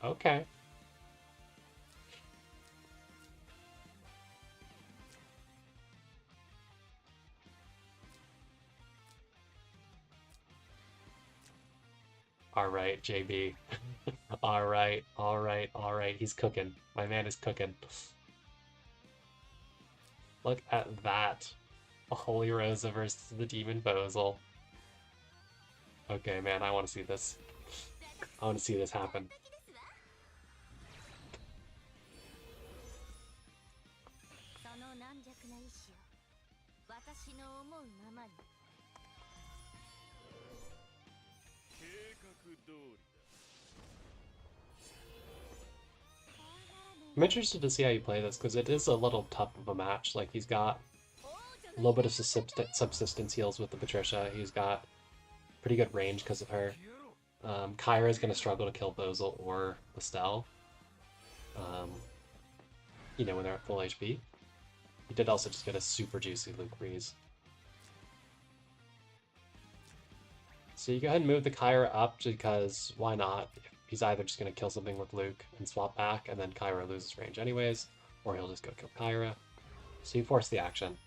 Speaker 1: Okay. All right, JB. All right, all right, all right. He's cooking. My man is cooking. Look at that. A Holy Rosa versus the Demon Bogle. Okay, man, I want to see this. I want to see this happen. I'm interested to see how you play this, because it is a little tough of a match. Like, he's got a little bit of subsistence heals with the Patricia. He's got pretty good range because of her. Kyra is going to struggle to kill Bozel or Estelle. You know, when they're at full HP. He did also just get a super juicy Luke Breeze. So you go ahead and move the Kyra up because why not? He's either just going to kill something with Luke and swap back, and then Kyra loses range anyways, or he'll just go kill Kyra. So you force the action.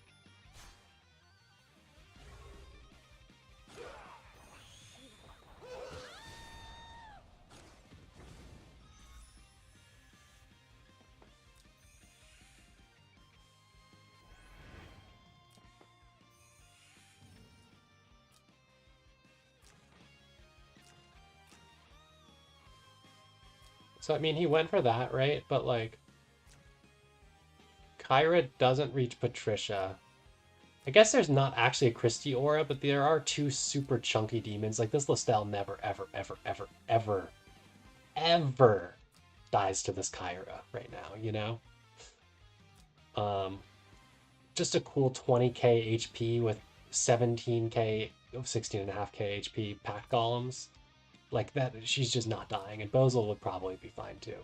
Speaker 1: So, I mean, he went for that, right? But, like, Kyra doesn't reach Patricia. I guess there's not actually a Christie aura, but there are 2 super chunky demons. Like, this Lestelle never, ever, ever, ever, ever, ever dies to this Kyra right now, you know? Just a cool 20k HP with 17k, 16.5k HP pack golems. Like that, she's just not dying, and Bozel would probably be fine too.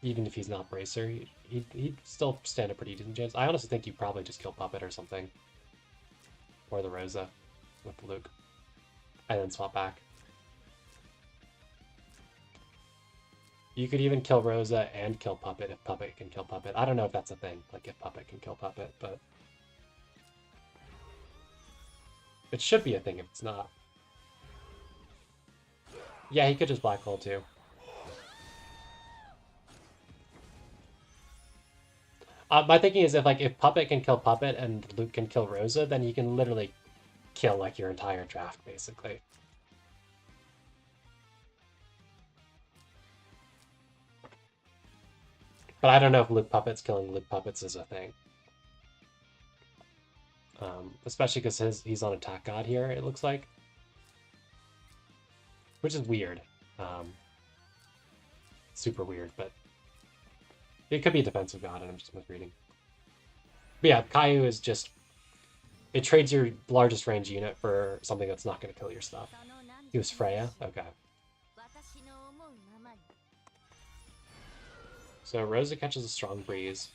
Speaker 1: Even if he's not Bracer, he'd still stand a pretty decent chance. I honestly think you probably just kill Puppet or something. Or the Rosa with Luke. And then swap back. You could even kill Rosa and kill Puppet if Puppet can kill Puppet. I don't know if that's a thing, like if Puppet can kill Puppet, but it should be a thing if it's not. Yeah, he could just Black Hole too. My thinking is if Puppet can kill Puppet and Luke can kill Rosa, then you can literally kill like your entire draft basically. But I don't know if Luke Puppets killing Luke Puppets is a thing. Especially because he's on Attack God here, it looks like. Which is weird. Super weird, but it could be a defensive god and I'm just misreading. But yeah, Caillou is just... It trades your largest range unit for something that's not going to kill your stuff. He was Freya? Okay. So Rosa catches a strong breeze.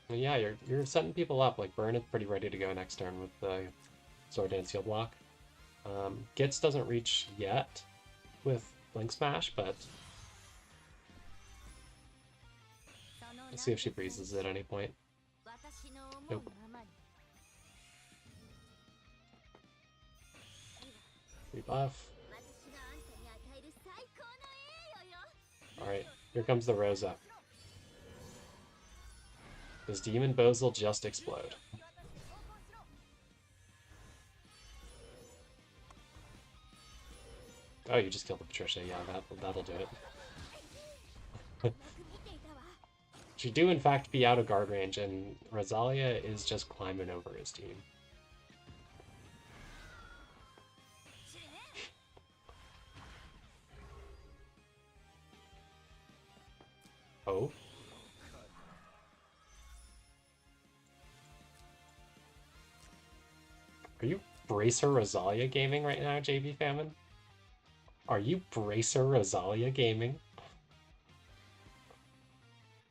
Speaker 1: And yeah, you're setting people up. Like Burn is pretty ready to go next turn with the Sword Dance Heal block. Gitz doesn't reach yet with Blink Smash, but let's see if she breezes at any point. Nope. Rebuff. Alright, here comes the Rosa. Does Demon Bozil just explode? Oh, you just killed the Patricia. Yeah, that'll do it. She do, in fact, be out of guard range, and Rosalia is just climbing over his team. Oh. Are you Bracer Rosalia gaming right now, JB Famine? Are you Bracer Rosalia gaming?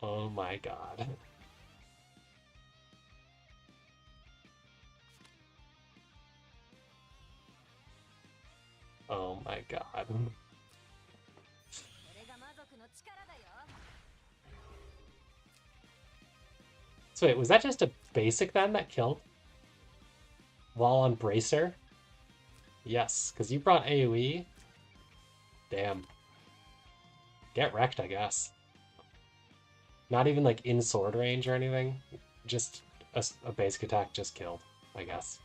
Speaker 1: Oh my god. Oh my god. So wait, was that just a basic then that killed? While on Bracer? Yes, because you brought AoE. Damn. Get wrecked, I guess. Not even like in sword range or anything. Just a basic attack just killed, I guess.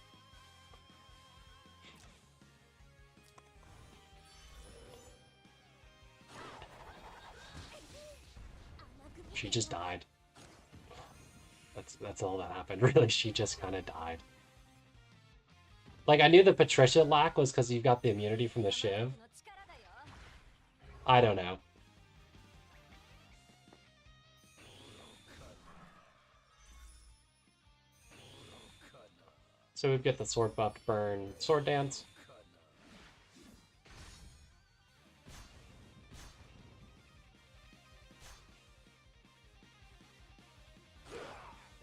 Speaker 1: She just died. That's all that happened, really. She just kind of died. Like, I knew the Patricia lack was because you got the immunity from the Shiv. I don't know. So we've got the sword buffed burn, sword dance.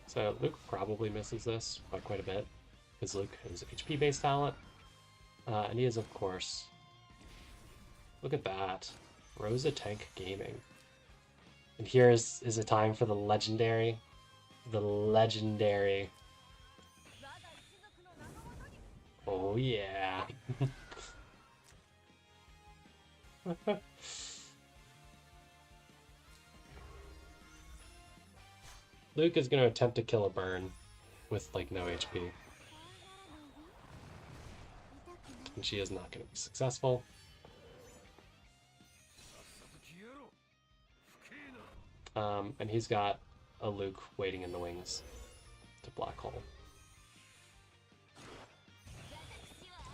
Speaker 1: So Luke probably misses this by quite a bit, because Luke is HP-based talent. And he is, of course... Look at that. Rosa Tank Gaming. And here is a time for the legendary... The legendary... Oh yeah! Luke is going to attempt to kill a burn with, like, no HP. And she is not going to be successful. And he's got a Luke waiting in the wings to Black Hole.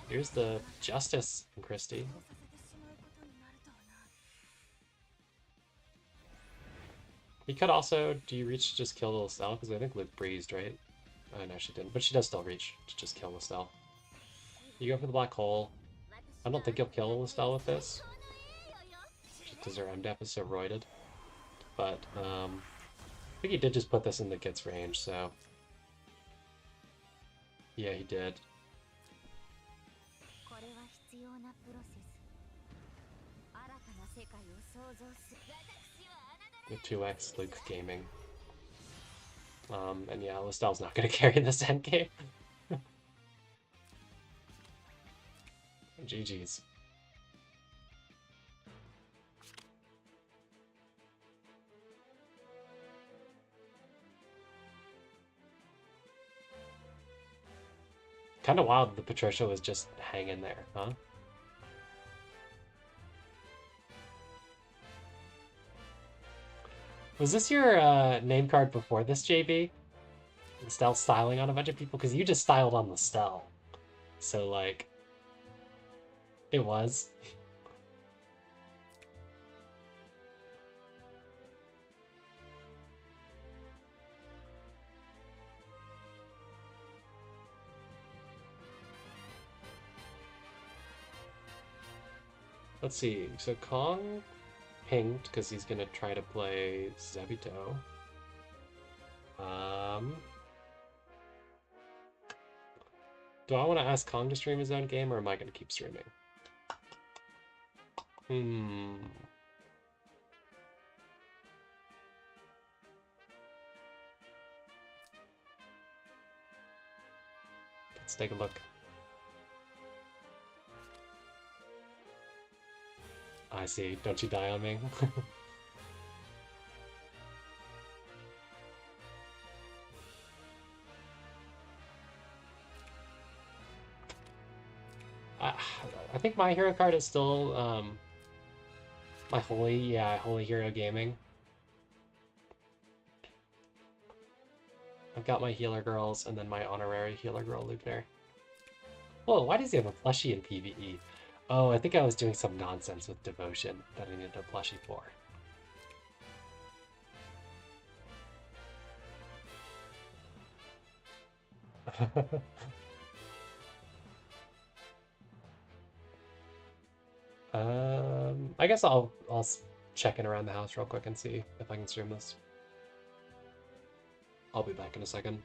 Speaker 1: Here's the Justice from Christie. He could also... Do you reach to just kill Lestelle? Because I think Luke breezed, right? Oh, no, she didn't. But she does still reach to just kill Lestelle. You go for the Black Hole. I don't think you'll kill Lestelle with this. Just because her MDEF is so roided. But, I think he did just put this in the Gitz range, so... Yeah, he did. The 2x Luke gaming. And yeah, Listel's not gonna carry this endgame. GG's. Kind of wild the Patricia was just hanging there, huh? Was this your name card before this, JB? Listel styling on a bunch of people? Because you just styled on Listel. So, like, it was. Let's see. So Kong pinged because he's gonna try to play Zebito. Do I want to ask Kong to stream his own game, or am I gonna keep streaming? Let's take a look. I see. Don't you die on me. I think my hero card is still my Holy Hero Gaming. I've got my healer girls and then my honorary healer girl Lukener. Whoa, why does he have a plushie in PvE? Oh, I think I was doing some nonsense with devotion that I needed a plushie for. I guess I'll check in around the house real quick and see if I can stream this. I'll be back in a second.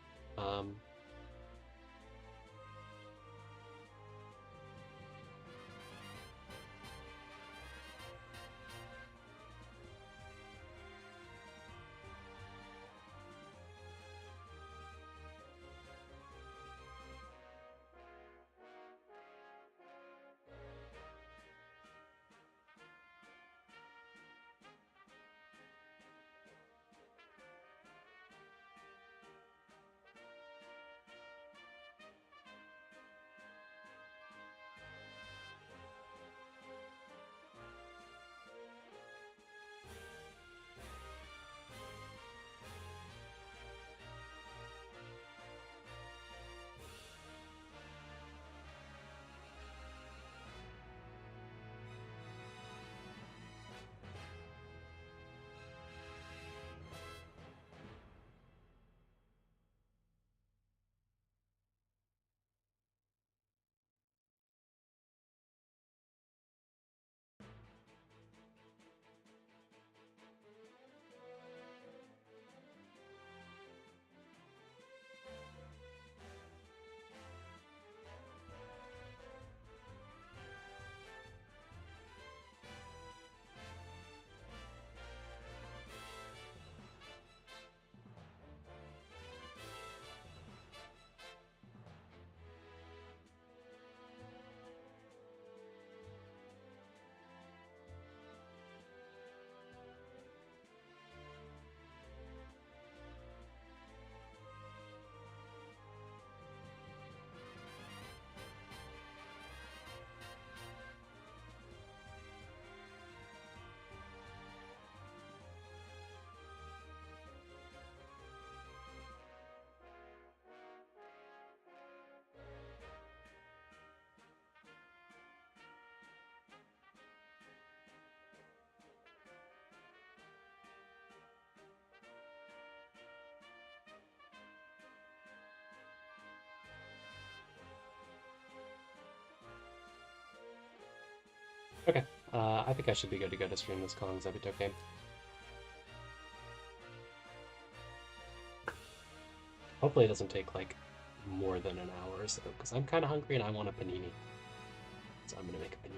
Speaker 1: Okay, I think I should be good to go to stream this Kong Zebito game. Hopefully it doesn't take, like, more than an hour or so, because I'm kind of hungry and I want a panini. So I'm gonna make a panini.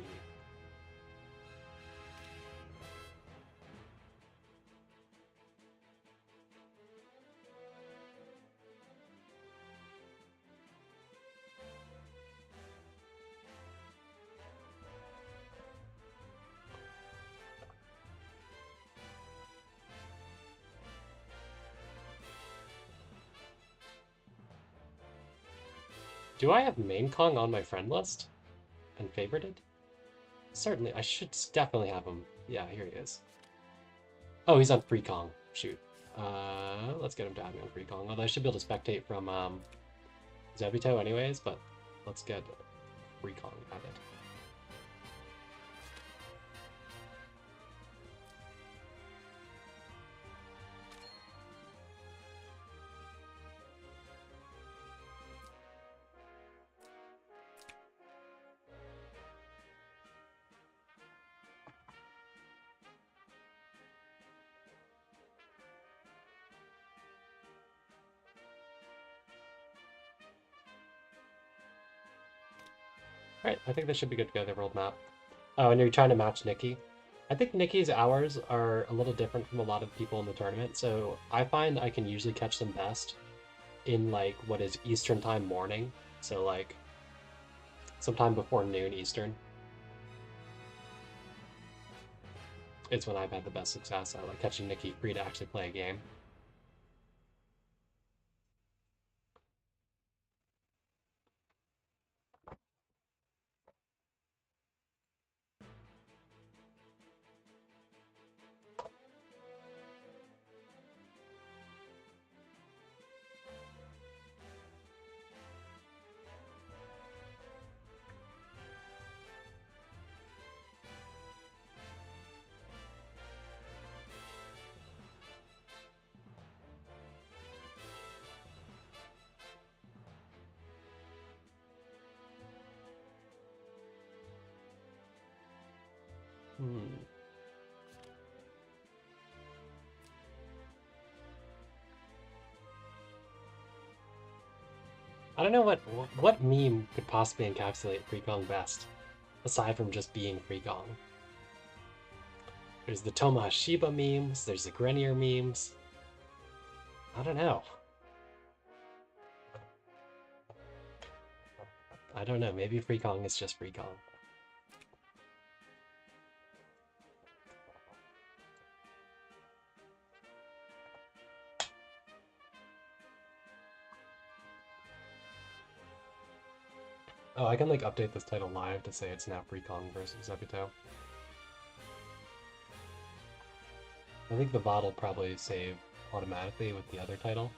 Speaker 1: Do I have Main Kong on my friend list and favorited? Certainly, I should definitely have him. Yeah, here he is. Oh, he's on Free Kong. Shoot. Let's get him to have me on Free Kong. Although I should be able to spectate from Zebito anyways, but let's get Free Kong added. Alright, I think this should be good to go, the world map. Oh, and you're trying to match Nikki. I think Nikki's hours are a little different from a lot of people in the tournament, so I find I can usually catch them best in like what is Eastern time morning. So like sometime before noon Eastern. It's when I've had the best success at like catching Nikki free to actually play a game. I don't know what meme could possibly encapsulate Free Kong best, aside from just being Free Kong. There's the Tomahashiba memes, there's the Grenier memes. I don't know. I don't know, maybe Free Kong is just Free Kong. Oh, I can like update this title live to say it's now Free Kong versus Zebito. I think the VOD will probably save automatically with the other title.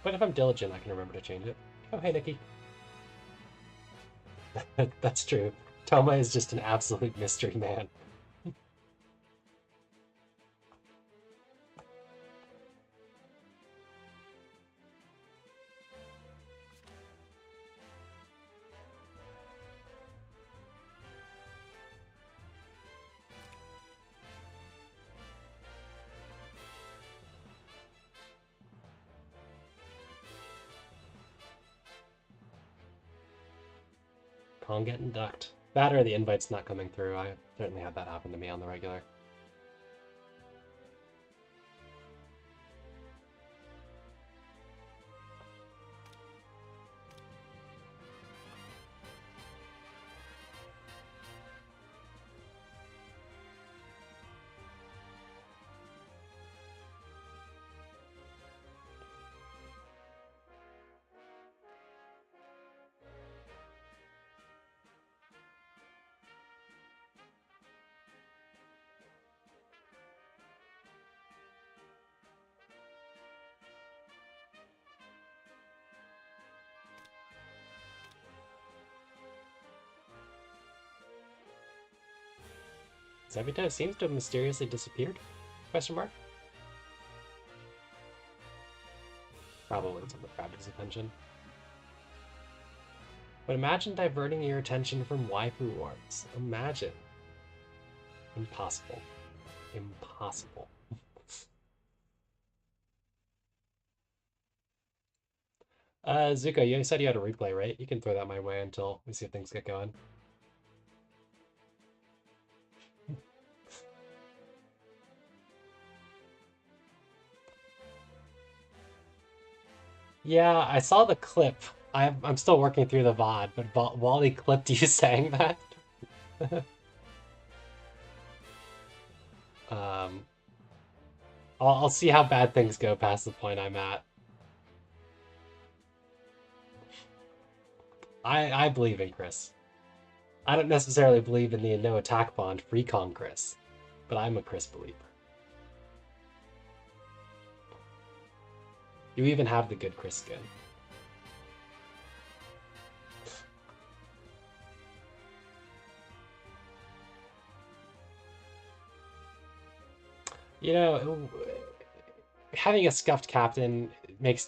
Speaker 1: But if I'm diligent, I can remember to change it. Oh, hey, Nikki. That's true. Toma is just an absolute mystery man. Kong getting ducked. That or the invite's not coming through. I certainly had that happen to me on the regular. Zebito seems to have mysteriously disappeared? Question mark? Probably something grabbed his attention. But imagine diverting your attention from waifu wars. Imagine. Impossible. Impossible. Zuko, you said you had a replay, right? You can throw that my way until we see if things get going. Yeah, I saw the clip. I'm still working through the VOD, but Wally clipped you saying that. um, I'll see how bad things go past the point I'm at. I believe in Chris. I don't necessarily believe in the no attack bond free con Chris, but I'm a Chris believer. You even have the good Chris skin. You know, having a scuffed captain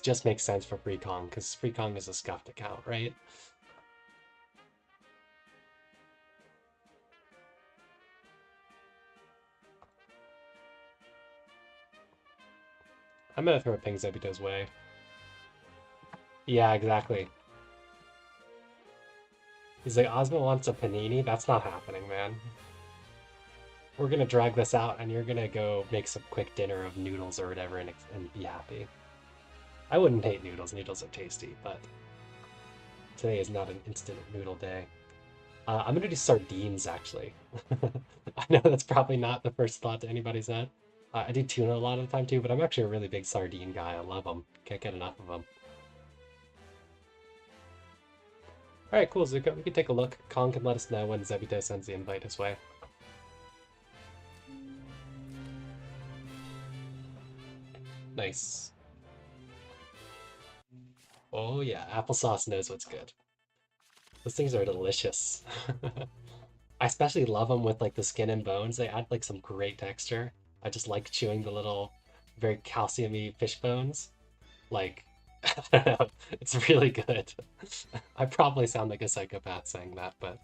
Speaker 1: just makes sense for Free Kong, because Free Kong is a scuffed account, right? I'm gonna throw a ping Zebito's way. Yeah, exactly. He's like, Ozma wants a panini? That's not happening, man. We're gonna drag this out, and you're gonna go make some quick dinner of noodles or whatever and be happy. I wouldn't hate noodles. Noodles are tasty, but today is not an instant noodle day. I'm gonna do sardines, actually. I know that's probably not the first thought to anybody's head. I do tuna a lot of the time too, but I'm actually a really big sardine guy. I love them. Can't get enough of them. All right, cool, Zuko. We can take a look. Kong can let us know when Zebito sends the invite his way. Nice. Oh yeah, applesauce knows what's good. Those things are delicious. I especially love them with like the skin and bones. They add like some great texture. I just like chewing the little, very calciumy fish bones. Like, I don't know, it's really good. I probably sound like a psychopath saying that, but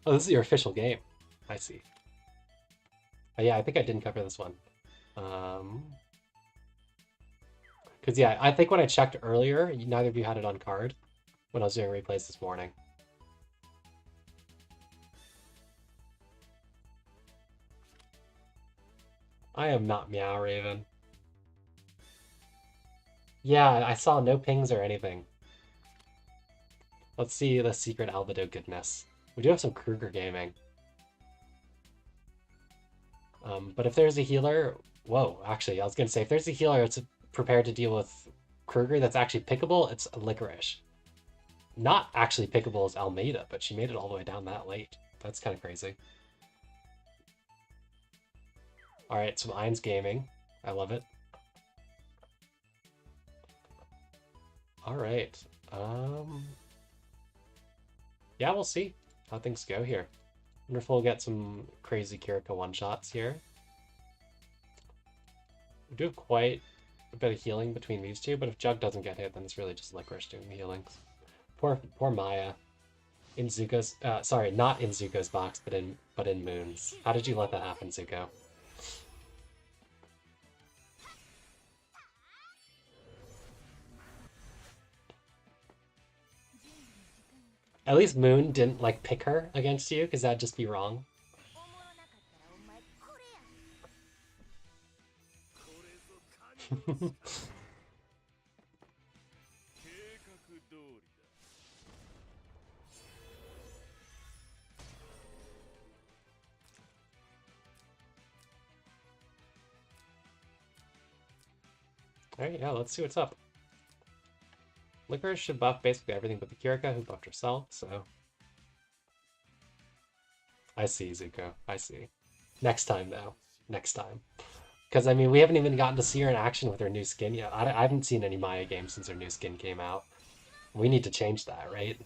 Speaker 1: oh, this is your official game. I see. Yeah, I think I didn't cover this one. Because yeah, I think when I checked earlier, neither of you had it on card when I was doing replays this morning. I am not Meow Raven. Yeah, I saw no pings or anything. Let's see the secret Albedo goodness. We do have some Kruger gaming. But if there's a healer, whoa, actually, I was gonna say if there's a healer that's prepared to deal with Kruger that's actually pickable, it's Licorice. Not actually pickable as Almeida, but she made it all the way down that late. That's kind of crazy. All right, some Ainz gaming. I love it. All right. Yeah, we'll see how things go here. Wonder if we'll get some crazy Kirika one-shots here. We do have quite a bit of healing between these two, but if Jug doesn't get hit, then it's really just Licorice doing the healings. Poor Maya. In Zuko's, sorry, not in Zuko's box, but in Moon's. How did you let that happen, Zuko? At least Moon didn't like pick her against you, because that'd just be wrong. Alright, yeah, let's see what's up. Licorice should buff basically everything but the Kirika, who buffed herself, so... I see, Zuko. I see. Next time, though. Next time. Because, I mean, we haven't even gotten to see her in action with her new skin yet. I haven't seen any Maya games since her new skin came out. We need to change that, right?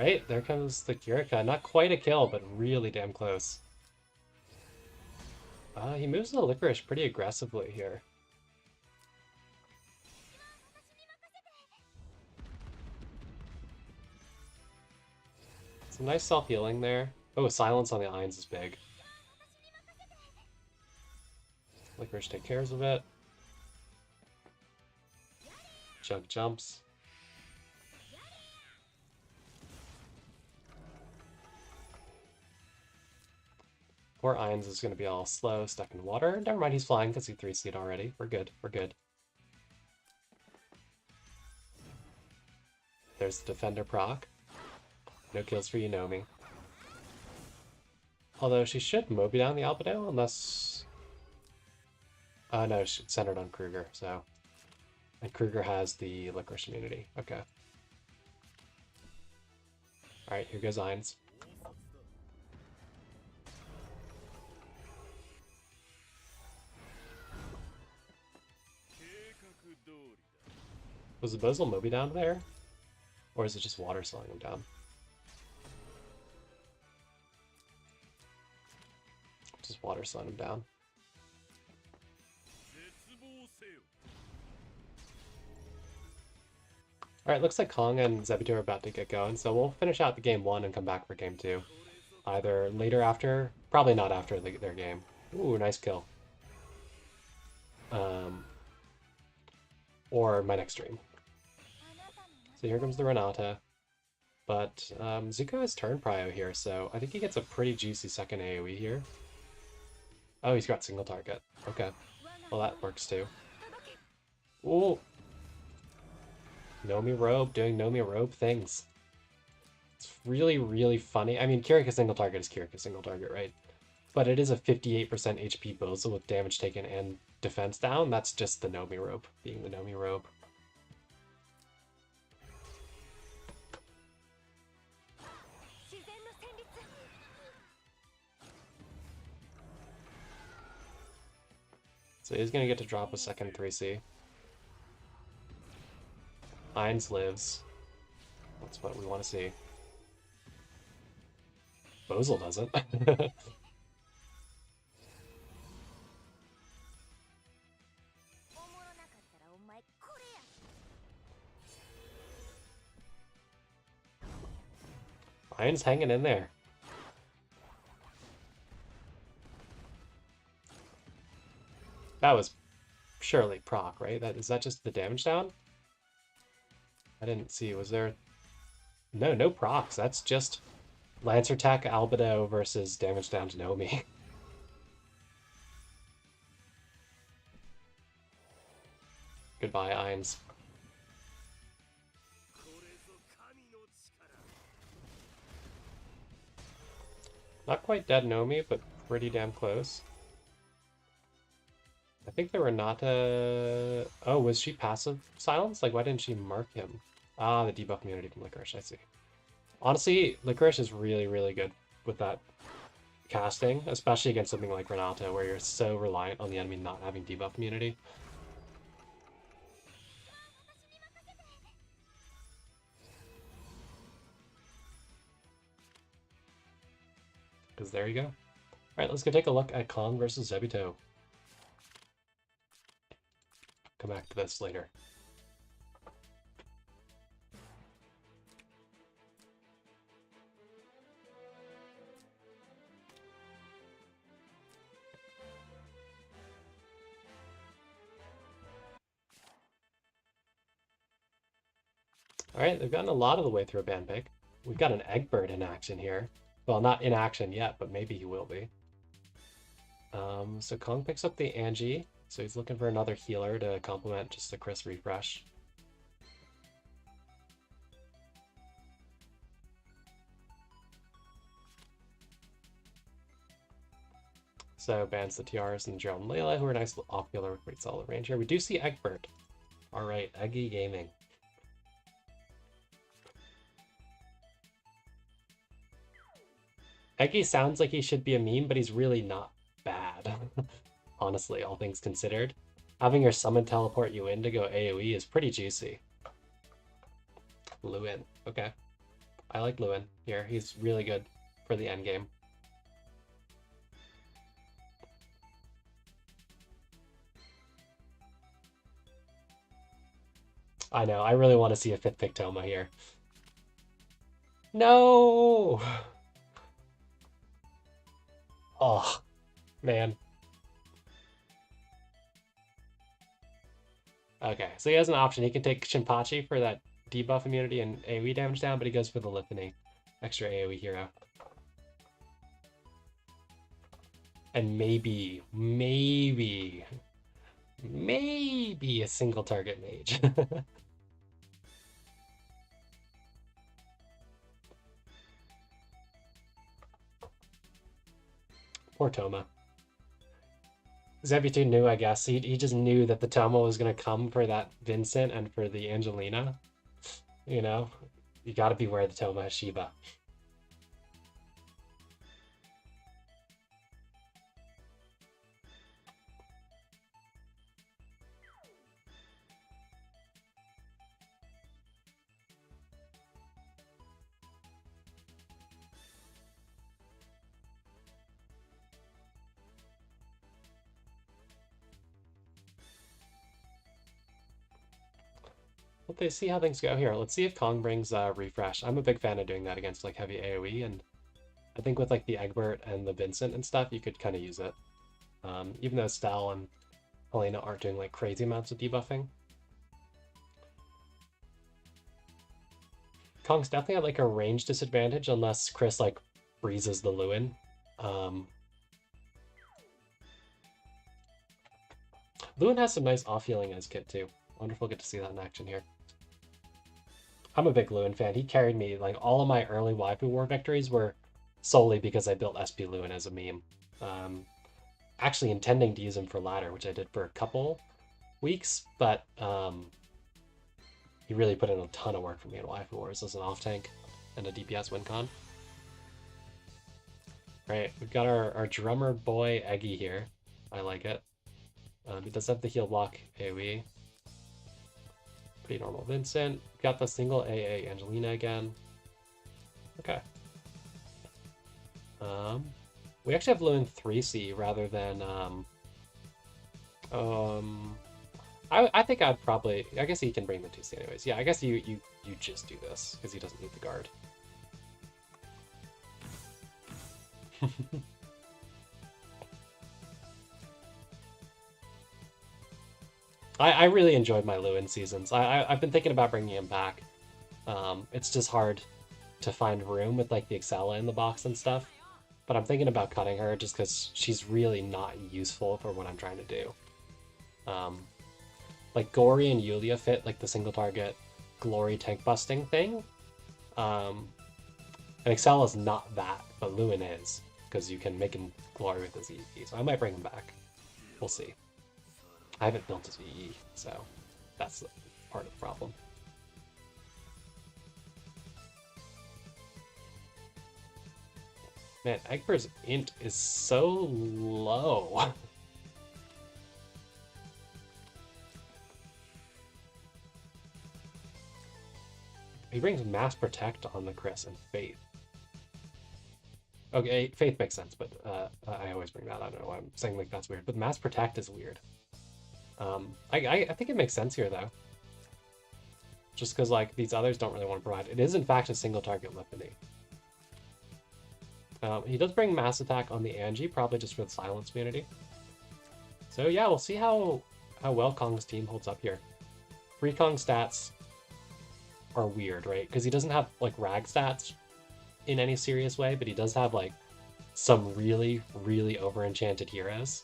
Speaker 1: right, there comes the Kirika. Not quite a kill, but really damn close. He moves the Licorice pretty aggressively here. Some nice self-healing there. Oh, silence on the Irons is big. Licorice take cares of it. Chug jumps. Poor Irons is going to be all slow, stuck in water. Never mind, he's flying because he 3C'd already. We're good, we're good. There's the Defender proc. No kills for Yunomi. Although she should Moby down the Albedo, unless... no, she's centered on Kruger, so... And Kruger has the Licorice immunity. Okay. Alright, here goes Irons. Was the Bozal Moby down there? Or is it just water slowing him down? Just water slowing him down. Alright, looks like Kong and Zebito are about to get going, so we'll finish out the game 1 and come back for game 2. Either later after, probably not after their game. Ooh, nice kill. Or my next stream. So here comes the Renata. But Zuko has turn prio here, so I think he gets a pretty juicy second AoE here. Oh, he's got single target. Okay. Well, that works too. Ooh! Nomi Robe doing Nomi Robe things. It's really, really funny. I mean, Kirika single target is Kirika single target, right? But it is a 58% HP Bozal with damage taken and defense down. That's just the Nomi Robe being the Nomi Robe. So he's going to get to drop a second 3C. Irons lives. That's what we want to see. Bozal doesn't. Irons hanging in there. That was surely proc, right? Is that just the damage down? I didn't see. Was there... No procs. That's just Lancer Tech Albedo versus damage down to Nomi. Goodbye, Irons. Not quite dead Nomi, but pretty damn close. I think the Renata... Oh, was she passive silence? Like, why didn't she mark him? Ah, the debuff immunity from Licorice, I see. Honestly, Licorice is really, really good with that casting, especially against something like Renata, where you're so reliant on the enemy not having debuff immunity. Because there you go. Alright, let's go take a look at Kong versus Zebito. Come back to this later. Alright, they've gotten a lot of the way through a band pick. We've got an Eggbird in action here. Well, not in action yet, but maybe he will be. So Kong picks up the Angie. So he's looking for another healer to complement just the Chris refresh. So bans the Tiaras and Gerald and Layla, who are nice off-healer with pretty solid range here. We do see Eggbird. Alright, Eggy Gaming. Eggy sounds like he should be a meme, but he's really not bad. Honestly, all things considered. Having your summon teleport you in to go AoE is pretty juicy. Flew in. Okay. I like Lewin here. He's really good for the end game. I know. I really want to see a 5th pick Toma here. No! Oh, man. Okay, so he has an option. He can take Shinpachi for that debuff immunity and AoE damage down, but he goes for the Lithany, extra AoE hero. And maybe a single target mage. Poor Toma. Zebito knew, I guess. He just knew that the Toma was going to come for that Vincent and for the Angelina. You know? You gotta beware the Toma Hashiba. Let's see how things go here. Let's see if Kong brings refresh. I'm a big fan of doing that against like heavy AoE, and I think with like the Egbert and the Vincent and stuff, you could kind of use it. Even though Stal and Helena aren't doing like crazy amounts of debuffing. Kong's definitely at like a range disadvantage unless Chris like freezes the Lewin. Lewin has some nice off-healing as kit too. Wonderful, get to see that in action here. I'm a big Lewin fan. He carried me. Like all of my early Waifu War victories were solely because I built SP Lewin as a meme. Actually intending to use him for ladder, which I did for a couple weeks, but he really put in a ton of work for me in Waifu Wars as an off tank and a DPS win con. Right, we've got our drummer boy Eggy here. I like it. He does have the heal block AoE. Pretty normal Vincent. Got the single AA Angelina again. Okay. We actually have Lewin 3C rather than I think I'd probably, I guess he can bring the 2C anyways. Yeah, I guess you just do this because he doesn't need the guard. I really enjoyed my Lewin seasons. I've been thinking about bringing him back. It's just hard to find room with like the Excella in the box and stuff. But I'm thinking about cutting her just because she's really not useful for what I'm trying to do. Like Gory and Yulia fit like the single target glory tank busting thing. And Excella's not that, but Lewin is, because you can make him glory with his EE. So I might bring him back. We'll see. I haven't built his EE, so that's part of the problem. Man, Egbert's int is so low. He brings Mass Protect on the Chris and Faith. Okay, Faith makes sense, but I always bring that. I don't know why I'm saying like that's weird, but Mass Protect is weird. I think it makes sense here though. Just because like these others don't really want to provide. It is in fact a single target Lithany. He does bring Mass Attack on the Angie, probably just for the silence immunity. So yeah, we'll see how well Kong's team holds up here. Free Kong stats are weird, right? Because he doesn't have like rag stats in any serious way, but he does have like some really, really over-enchanted heroes.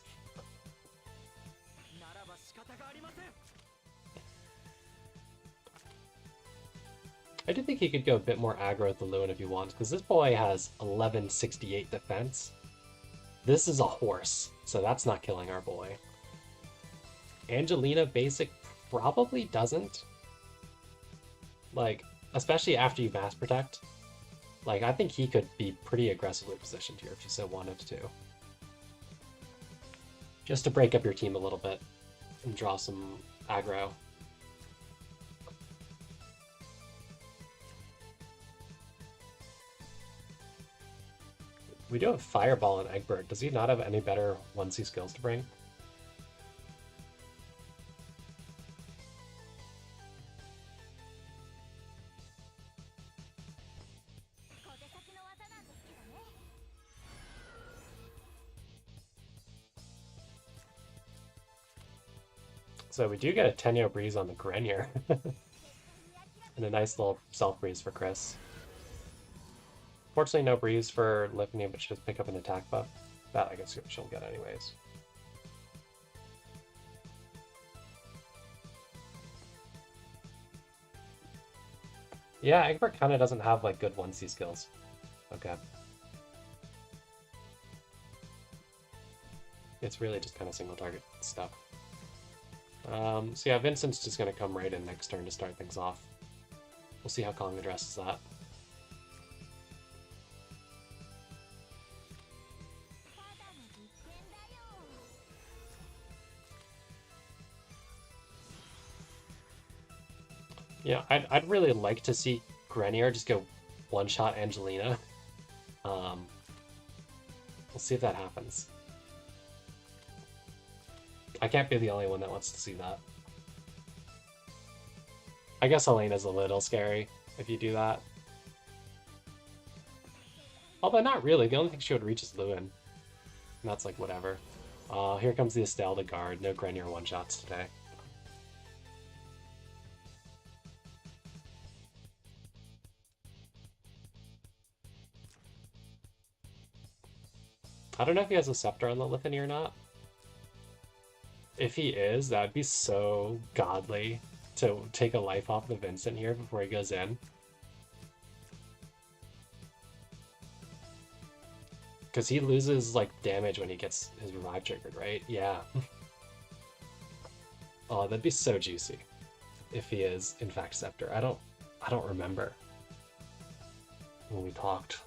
Speaker 1: I do think he could go a bit more aggro with the Lewin if he wants, because this boy has 1168 defense. This is a horse, so that's not killing our boy. Angelina basic probably doesn't. Like, especially after you Mass Protect. Like, I think he could be pretty aggressively positioned here if you so wanted to. Just to break up your team a little bit and draw some aggro. We do have Fireball and Egbert. Does he not have any better 1C skills to bring? So we do get a Tenyo Breeze on the Grenier. And a nice little self-breeze for Chris. Fortunately, no breeze for Lifney, but she does pick up an attack buff. That I guess she'll get anyways. Yeah, Egbert kind of doesn't have like good 1C skills. Okay. It's really just kind of single target stuff. So yeah, Vincent's just going to come right in next turn to start things off. We'll see how Kong addresses that. Yeah, I'd really like to see Grenier just go one-shot Angelina. We'll see if that happens. I can't be the only one that wants to see that. I guess Elena's a little scary if you do that. Although not really, the only thing she would reach is Lewin. And that's like whatever. Here comes the Estelle to guard. No Grenier one-shots today. I don't know if he has a Scepter on the Lithany or not. If he is, that'd be so godly to take a life off the Vincent here before he goes in. Because he loses, like, damage when he gets his revive triggered, right? Yeah. Oh, that'd be so juicy if he is, in fact, Scepter. I don't remember when we talked.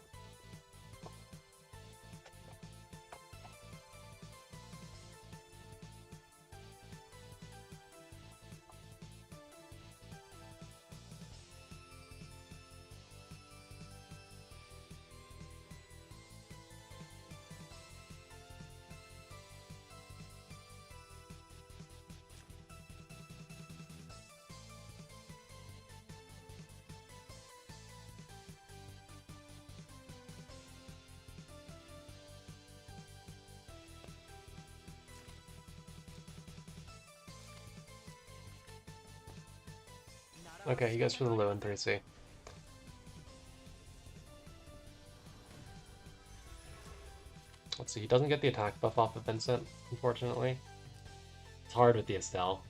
Speaker 1: Okay, he goes for the Lewin 3C. Let's see, he doesn't get the attack buff off of Vincent, unfortunately. It's hard with the Estelle.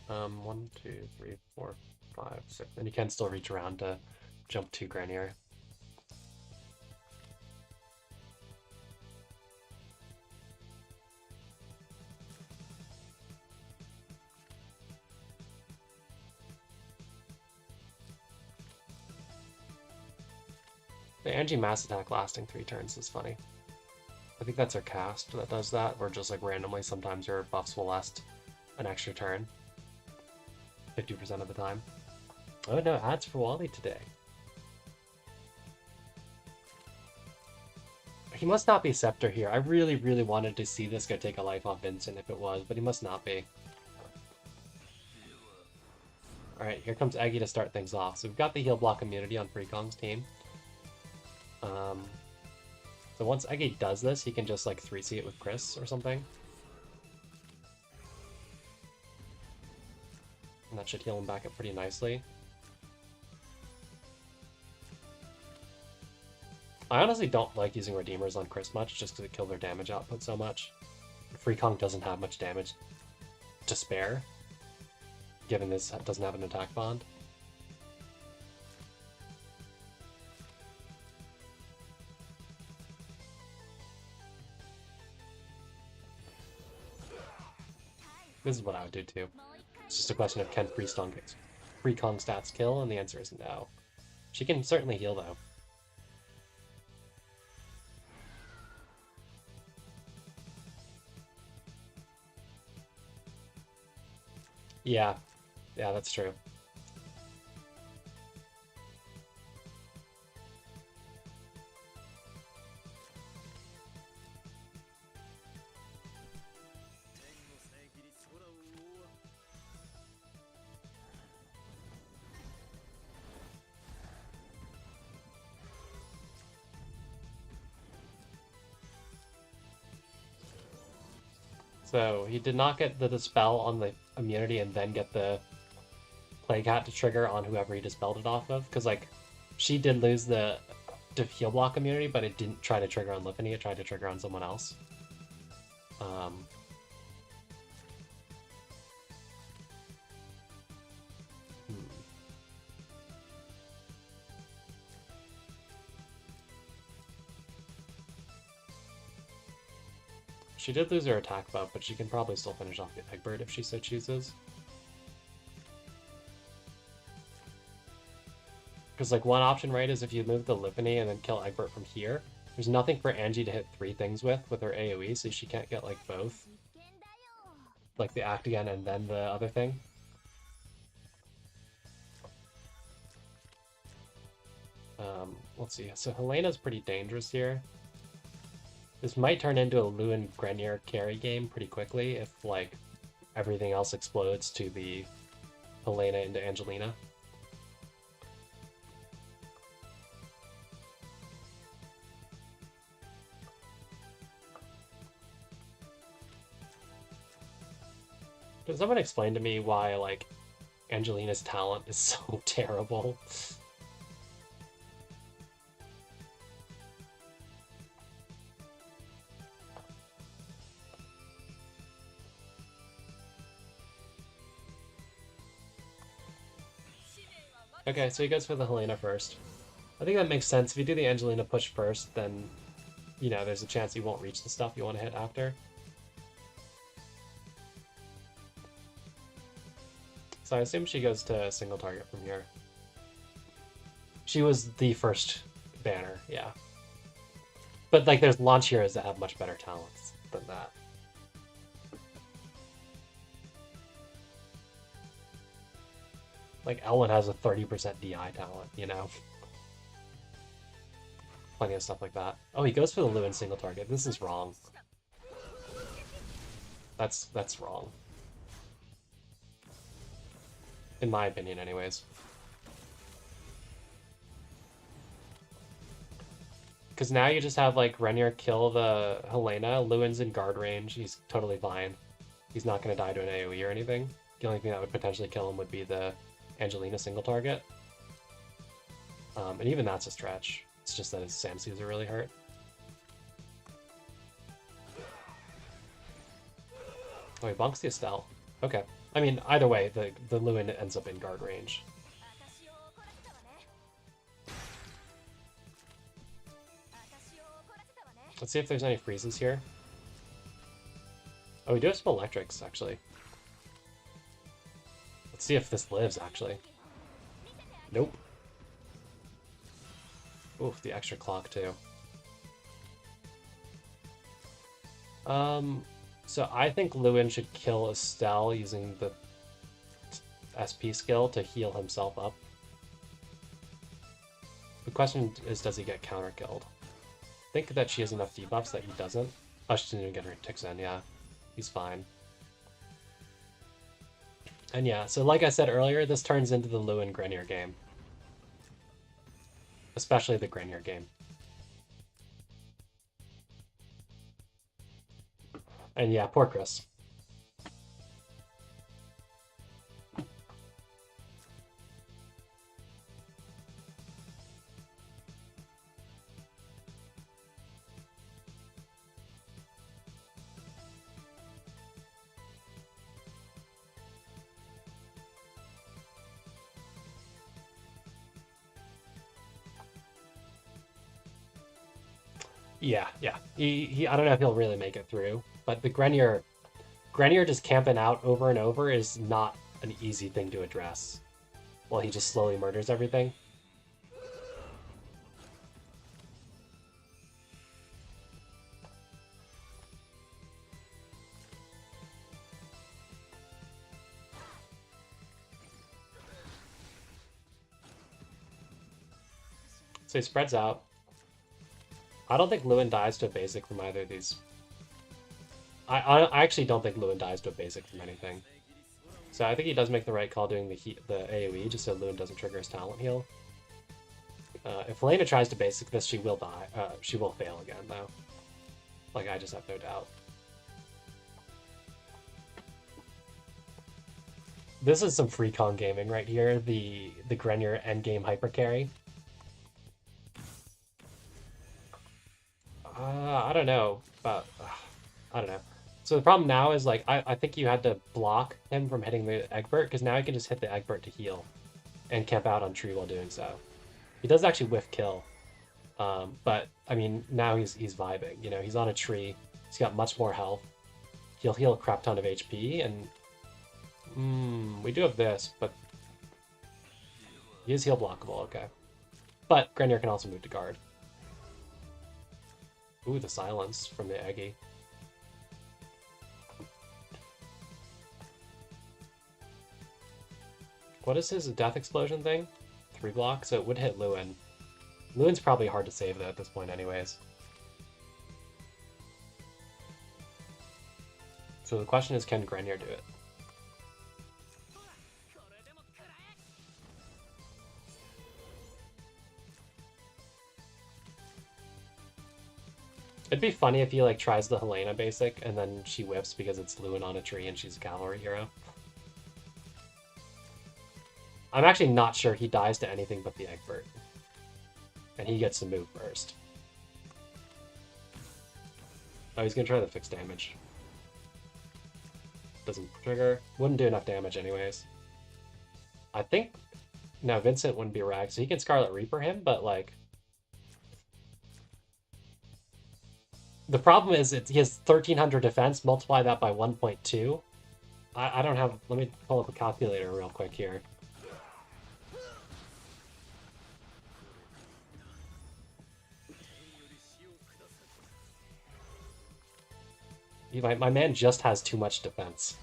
Speaker 1: 1, 2, 3, 4, 5, 6. And you can still reach around to jump 2 Grenier. The Angie mass attack lasting 3 turns is funny. I think that's our cast that does that, where just like randomly sometimes your buffs will last an extra turn. 50% of the time. Oh no, ads for Wally today. He must not be Scepter here. I really, really wanted to see this guy take a life off Vincent if it was, but he must not be. Alright, here comes Aggie to start things off. So we've got the heal block immunity on Free Kong's team. So once Aggie does this, he can just like 3C it with Chris or something. And that should heal him back up pretty nicely. I honestly don't like using Redeemers on Chris much, just because it kills their damage output so much. Free Kong doesn't have much damage to spare, given this doesn't have an attack bond. This is what I would do too. It's just a question of can Free Kong stats kill, and the answer is no. She can certainly heal though. Yeah, that's true. So he did not get the dispel on the immunity and then get the Plague Hat to trigger on whoever he dispelled it off of. Because, like, she did lose the heal block immunity, but it didn't try to trigger on Liffany, it tried to trigger on someone else. She did lose her attack buff, but she can probably still finish off the Egbert if she so chooses. Because, like, one option, right, is if you move the Liffany and then kill Egbert from here, there's nothing for Angie to hit 3 things with her AoE, so she can't get, like, both. Like, the act again and then the other thing. Let's see. So Helena's pretty dangerous here. This might turn into a Lewin Grenier carry game pretty quickly if, like, everything else explodes to the Helena into Angelina. Can someone explain to me why, like, Angelina's talent is so terrible? Okay, so he goes for the Helena first. I think that makes sense. If you do the Angelina push first, then, you know, there's a chance you won't reach the stuff you want to hit after. So I assume she goes to single target from here. She was the first banner, yeah. But, like, there's launch heroes that have much better talents than that. Like, Elwyn has a 30% DI talent, you know? Plenty of stuff like that. Oh, he goes for the Lewin single target. This is wrong. That's wrong. In my opinion, anyways. Because now you just have, like, Renier kill the Helena. Lewin's in guard range. He's totally fine. He's not going to die to an AoE or anything. The only thing that would potentially kill him would be the Angelina single target. And even that's a stretch. It's just that his Samsus are really hurt. Oh, he bonks the Estelle. Okay. I mean, either way, the Lewin ends up in guard range. Let's see if there's any freezes here. Oh, we do have some electrics, actually. Let's see if this lives, actually. Nope. Oof, the extra clock, too. So I think Lewin should kill Estelle using the SP skill to heal himself up. The question is, does he get counter-killed? I think that she has enough debuffs that he doesn't. Oh, she didn't even get her ticks in, yeah. He's fine. And yeah, so like I said earlier, this turns into the Lewin Grenier game. Especially the Grenier game. And yeah, poor Chris. Yeah. I don't know if he'll really make it through, but the Grenier just camping out over and over is not an easy thing to address. While he just slowly murders everything. So he spreads out. I don't think Lewin dies to a basic from either of these. I actually don't think Lewin dies to a basic from anything. So I think he does make the right call doing the AoE, just so Lewin doesn't trigger his talent heal. If Helena tries to basic this, she will die. She will fail again, though. Like, I just have no doubt. This is some free con gaming right here. The Grenier endgame hyper carry. I don't know, but I don't know. So the problem now is like I think you had to block him from hitting the Egbert because now he can just hit the Egbert to heal and camp out on tree while doing so. He does actually whiff kill, but I mean now he's vibing. You know, he's on a tree. He's got much more health. He'll heal a crap ton of HP, and we do have this, but he is heal blockable. Okay, but Grenier can also move to guard. Ooh, the silence from the Eggy. What is his death explosion thing? 3 block, so it would hit Lewin. Lewin's probably hard to save though at this point anyways. So the question is, can Grenier do it? It'd be funny if he like tries the Helena basic and then she whiffs because it's Lewin on a tree and she's a cavalry hero. I'm actually not sure he dies to anything but the Egbert. And he gets to move first. Oh, he's gonna try the fixed damage. Doesn't trigger. Wouldn't do enough damage anyways. I think... No, Vincent wouldn't be ragged, so he can Scarlet Reaper him, but like... The problem is he has 1300 defense, multiply that by 1.2. I don't have... Let me pull up a calculator real quick here. My man just has too much defense.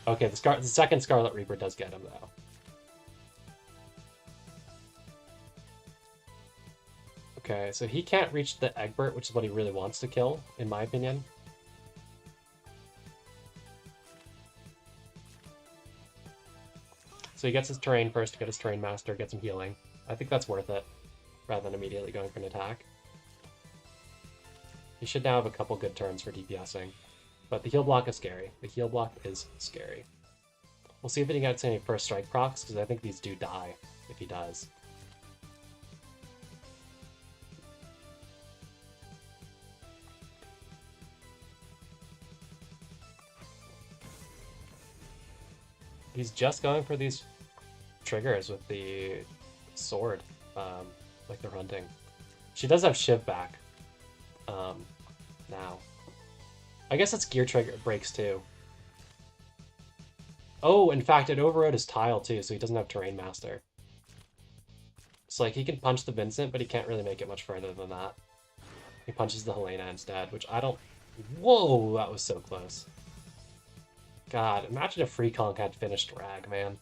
Speaker 1: Okay, the second Scarlet Reaper does get him, though. Okay, so he can't reach the Egbert, which is what he really wants to kill, in my opinion. So he gets his terrain first to get his terrain master, gets him healing. I think that's worth it, rather than immediately going for an attack. He should now have a couple good turns for DPSing. But the heal block is scary. The heal block is scary. We'll see if he gets any first strike procs, because I think these do die if he does. He's just going for these triggers with the sword, like they're hunting. She does have Shiv back. Now. I guess it's gear trigger breaks too. Oh, in fact, it overrode his tile too, so he doesn't have Terrain Master. So like he can punch the Vincent, but he can't really make it much further than that. He punches the Helena instead, which I don't... Whoa, that was so close. God, imagine if Free Conk had finished Rag, man.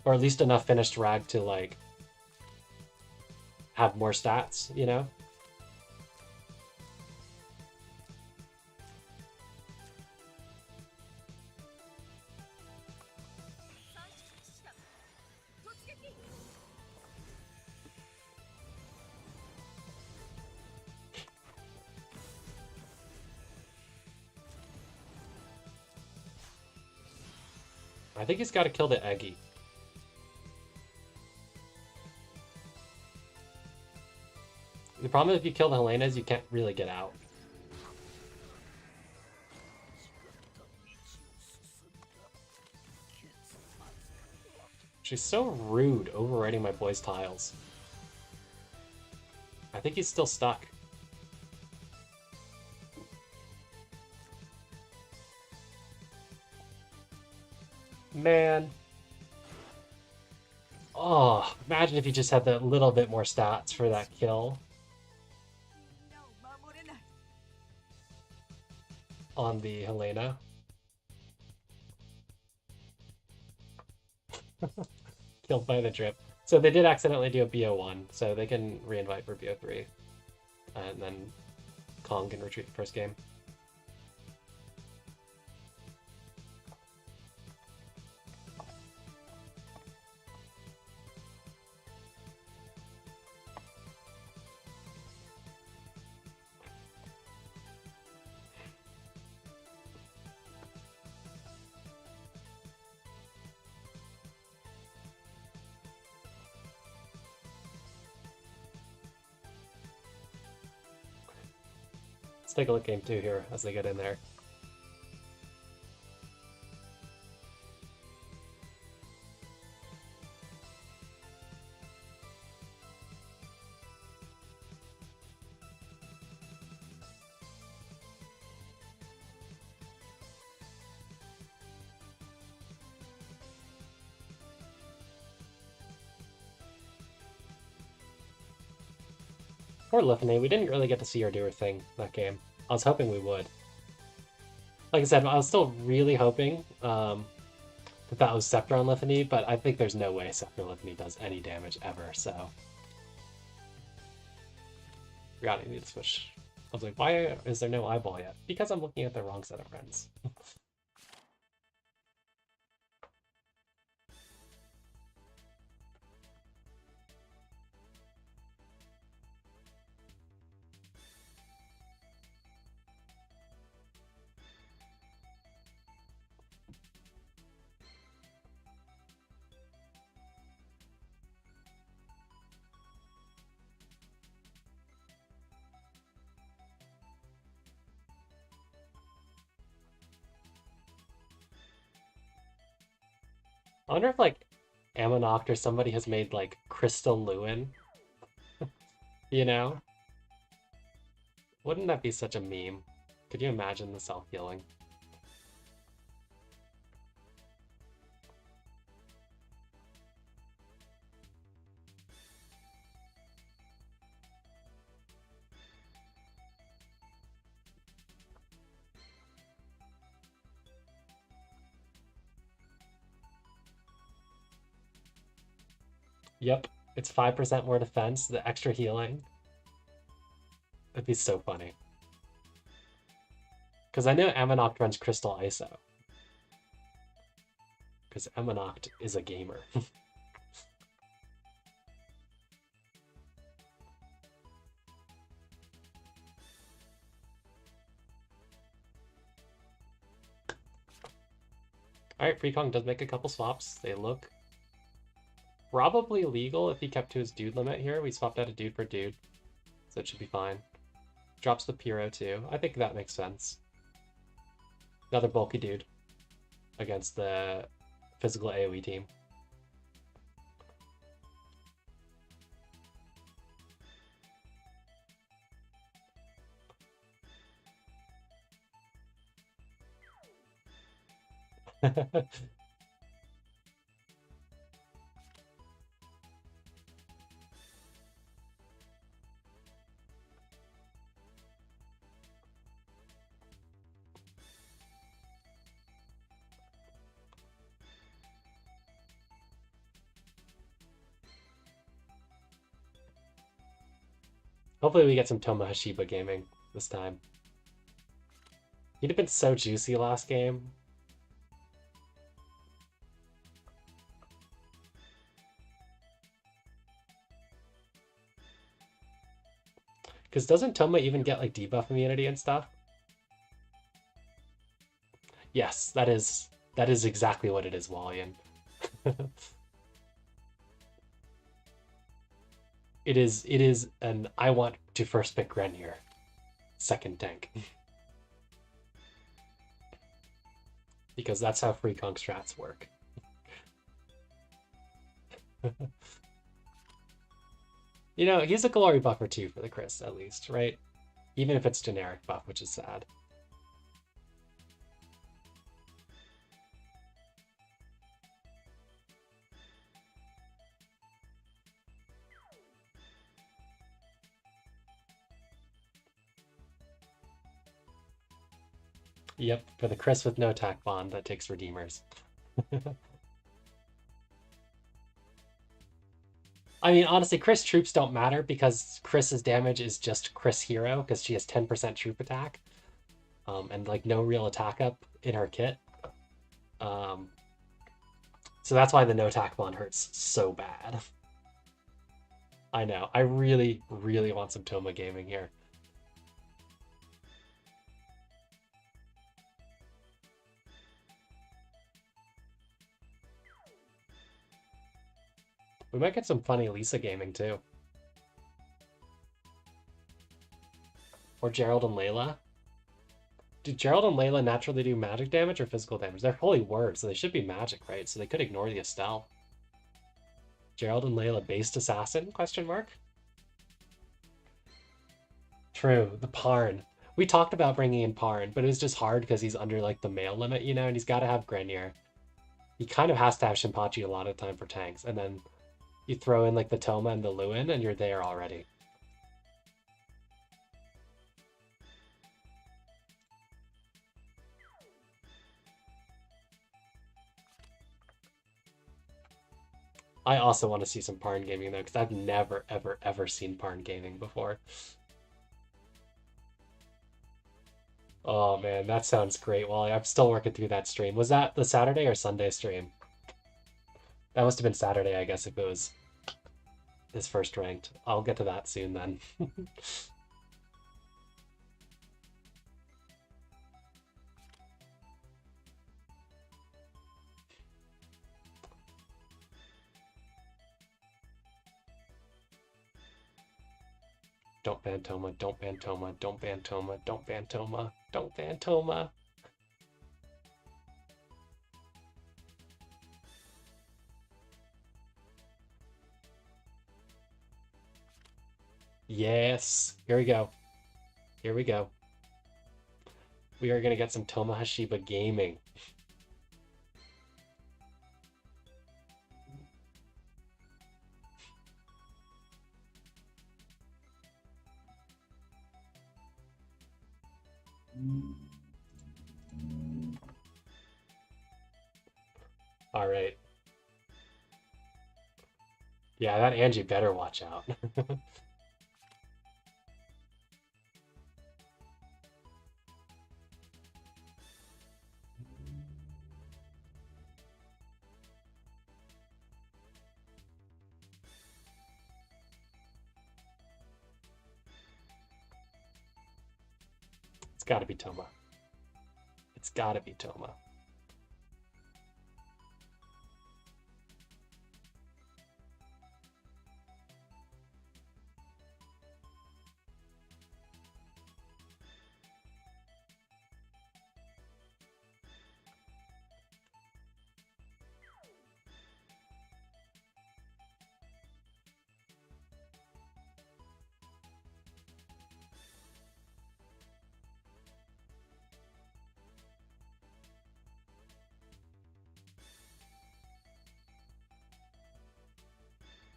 Speaker 1: Or at least enough finished Rag to, like, have more stats, you know? I think he's got to kill the Eggy. The problem is if you kill the Helenas, you can't really get out. She's so rude, overriding my boy's tiles. I think he's still stuck. Man. Oh, imagine if he just had that little bit more stats for that kill. On the Helena. Killed by the drip. So they did accidentally do a BO1, so they can re-invite for BO3. And then Kong can retreat the first game. Let's take a look at game 2 here as they get in there. Poor Lithany, we didn't really get to see her do her thing that game. I was hoping we would. Like I said, I was still really hoping that was Scepter on Lithany, but I think there's no way Scepter Lithany does any damage ever, so... Forgot I need to switch. I was like, why is there no eyeball yet? Because I'm looking at the wrong set of friends. I wonder if, like, Ammonoct or somebody has made, like, Crystal Lewin. You know? Wouldn't that be such a meme? Could you imagine the self-healing? Yep, it's 5% more defense, the extra healing. That'd be so funny. Because I know Ammonoct runs Crystal ISO. Because Ammonoct is a gamer. Alright, Freekong does make a couple swaps. They look probably legal if he kept to his dude limit here. We swapped out a dude for dude, so it should be fine. Drops the Pyro too. I think that makes sense. Another bulky dude against the physical AoE team. Hopefully we get some Toma Hashiba gaming this time. He'd have been so juicy last game. Because doesn't Toma even get like debuff immunity and stuff? Yes, that is exactly what it is, Wallian. It is an I want to first pick Grenier, second tank. Because that's how free conk strats work. You know, he's a glory buffer too for the Chris, at least, right? Even if it's generic buff, which is sad. Yep, for the Chris with no attack bond that takes Redeemers. I mean, honestly, Chris troops don't matter because Chris's damage is just Chris Hero because she has 10% troop attack. And like no real attack up in her kit. So that's why the no attack bond hurts so bad. I know. I really, really want some Toma gaming here. We might get some funny Lisa gaming too. Or Gerald and Layla. Do Gerald and Layla naturally do magic damage or physical damage? They're holy words, so they should be magic, right? So they could ignore the Estelle. Gerald and Layla based assassin? Question mark. True, the Parn. We talked about bringing in Parn, but it was just hard because he's under like the male limit, you know, and he's got to have Grenier. He kind of has to have Shinpachi a lot of the time for tanks, and then you throw in like the Toma and the Lewin, and you're there already. I also want to see some Parn gaming though, because I've never, ever, ever seen Parn gaming before. Oh man, that sounds great, Wally. I'm still working through that stream. Was that the Saturday or Sunday stream? That must have been Saturday, I guess, if it was his first ranked. I'll get to that soon then. Don't ban Toma, don't ban Toma, don't ban Toma, don't ban Toma, don't ban Toma. Yes, here we go. Here we go. We are going to get some Toma Hashiba gaming. All right. Yeah, that Angie better watch out. It's got to be Toma. It's got to be Toma.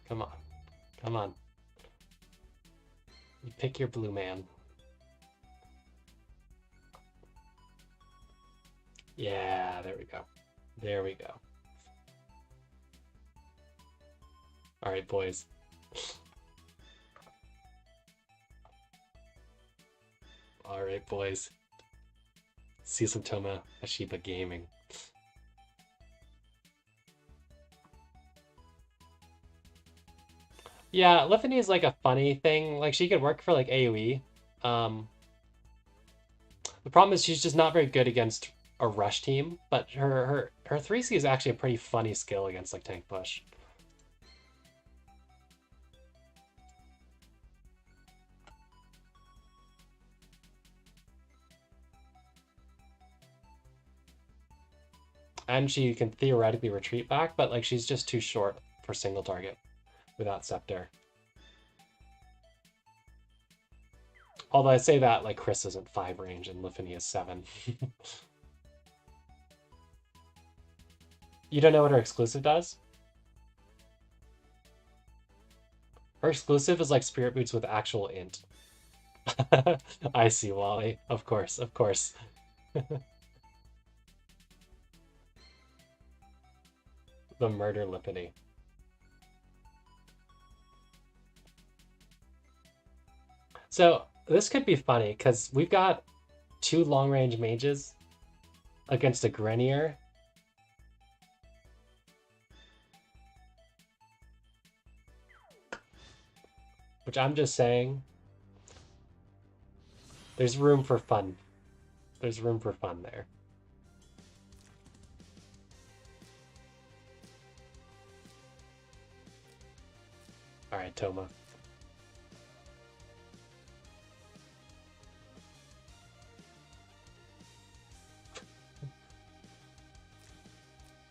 Speaker 1: Come on. Come on. You pick your blue man. Yeah, there we go. There we go. All right, boys. All right, boys. See some Toma Hashiba gaming. Yeah, Lithany is like a funny thing. Like she could work for like AoE. The problem is she's just not very good against a rush team, but her 3C is actually a pretty funny skill against like tank push. And she can theoretically retreat back, but like she's just too short for single target without Scepter. Although I say that like Chris isn't 5 range and Lithany is 7. You don't know what her exclusive does? Her exclusive is like Spirit Boots with actual int. I see, Wally. Of course, of course. The murder Lithany. So this could be funny because we've got 2 long-range mages against a Grenier. Which I'm just saying, there's room for fun. There's room for fun there. All right, Toma.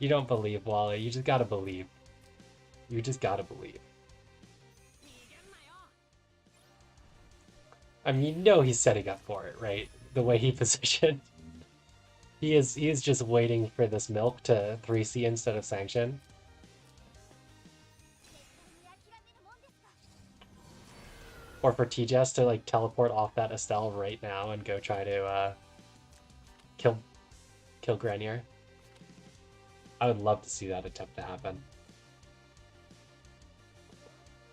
Speaker 1: You don't believe, Wally. You just gotta believe. You just gotta believe. I mean, you know he's setting up for it, right? The way he positioned. He is just waiting for this milk to 3C instead of sanction. Or for TJS to like teleport off that Estelle right now and go try to kill Grenier. I would love to see that attempt to happen.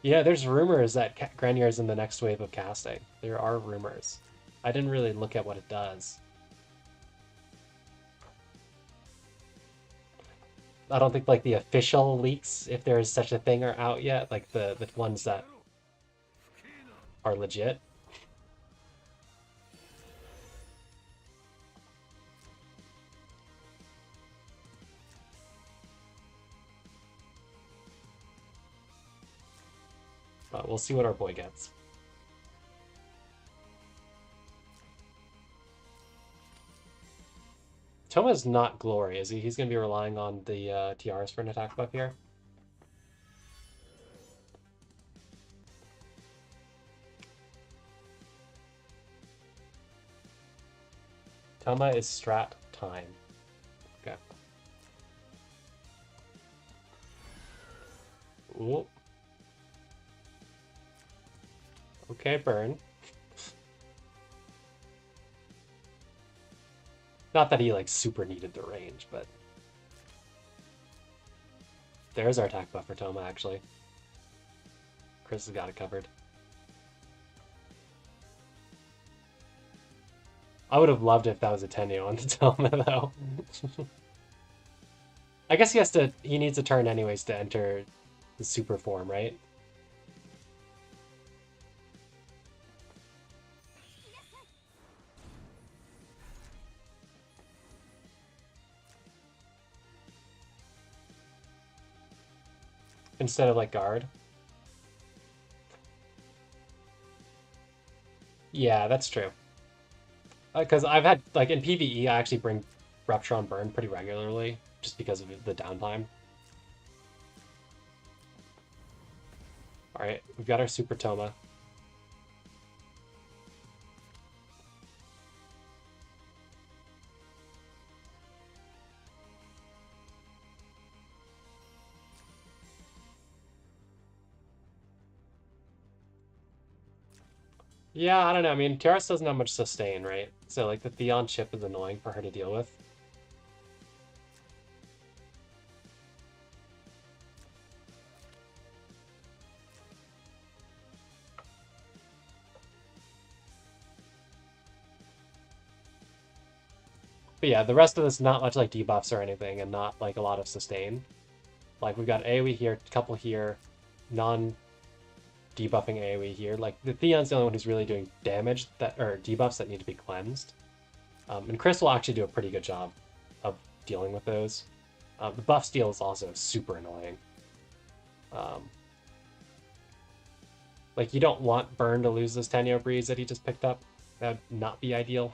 Speaker 1: Yeah, there's rumors that Grenier is in the next wave of casting. There are rumors. I didn't really look at what it does. I don't think like the official leaks, if there is such a thing, are out yet. Like the ones that are legit. But we'll see what our boy gets. Toma's not Glory, is he? He's going to be relying on the TRs for an attack buff here. Toma is strat time. Okay. Ooh. Okay, burn. Not that he like super needed the range, but there's our attack buff for Toma actually. Chris has got it covered. I would have loved if that was a Tenyo on the Toma though. I guess he needs a turn anyways to enter the super form, right? Instead of like guard. Yeah, that's true. Because I've had, like, in PvE, I actually bring Rupture on Burn pretty regularly, just because of the downtime. Alright, we've got our Super Toma. Yeah, I don't know. I mean, Tiaras doesn't have much sustain, right? So, like, the Theon chip is annoying for her to deal with. But yeah, the rest of this not much like debuffs or anything, and not like a lot of sustain. Like, we've got AoE here, couple here, non-debuffing AoE here. Like, the Theon's the only one who's really doing damage or debuffs that need to be cleansed. And Chris will actually do a pretty good job of dealing with those. The buff steal is also super annoying. Like, you don't want Burn to lose this Tenyo Breeze that he just picked up. That would not be ideal.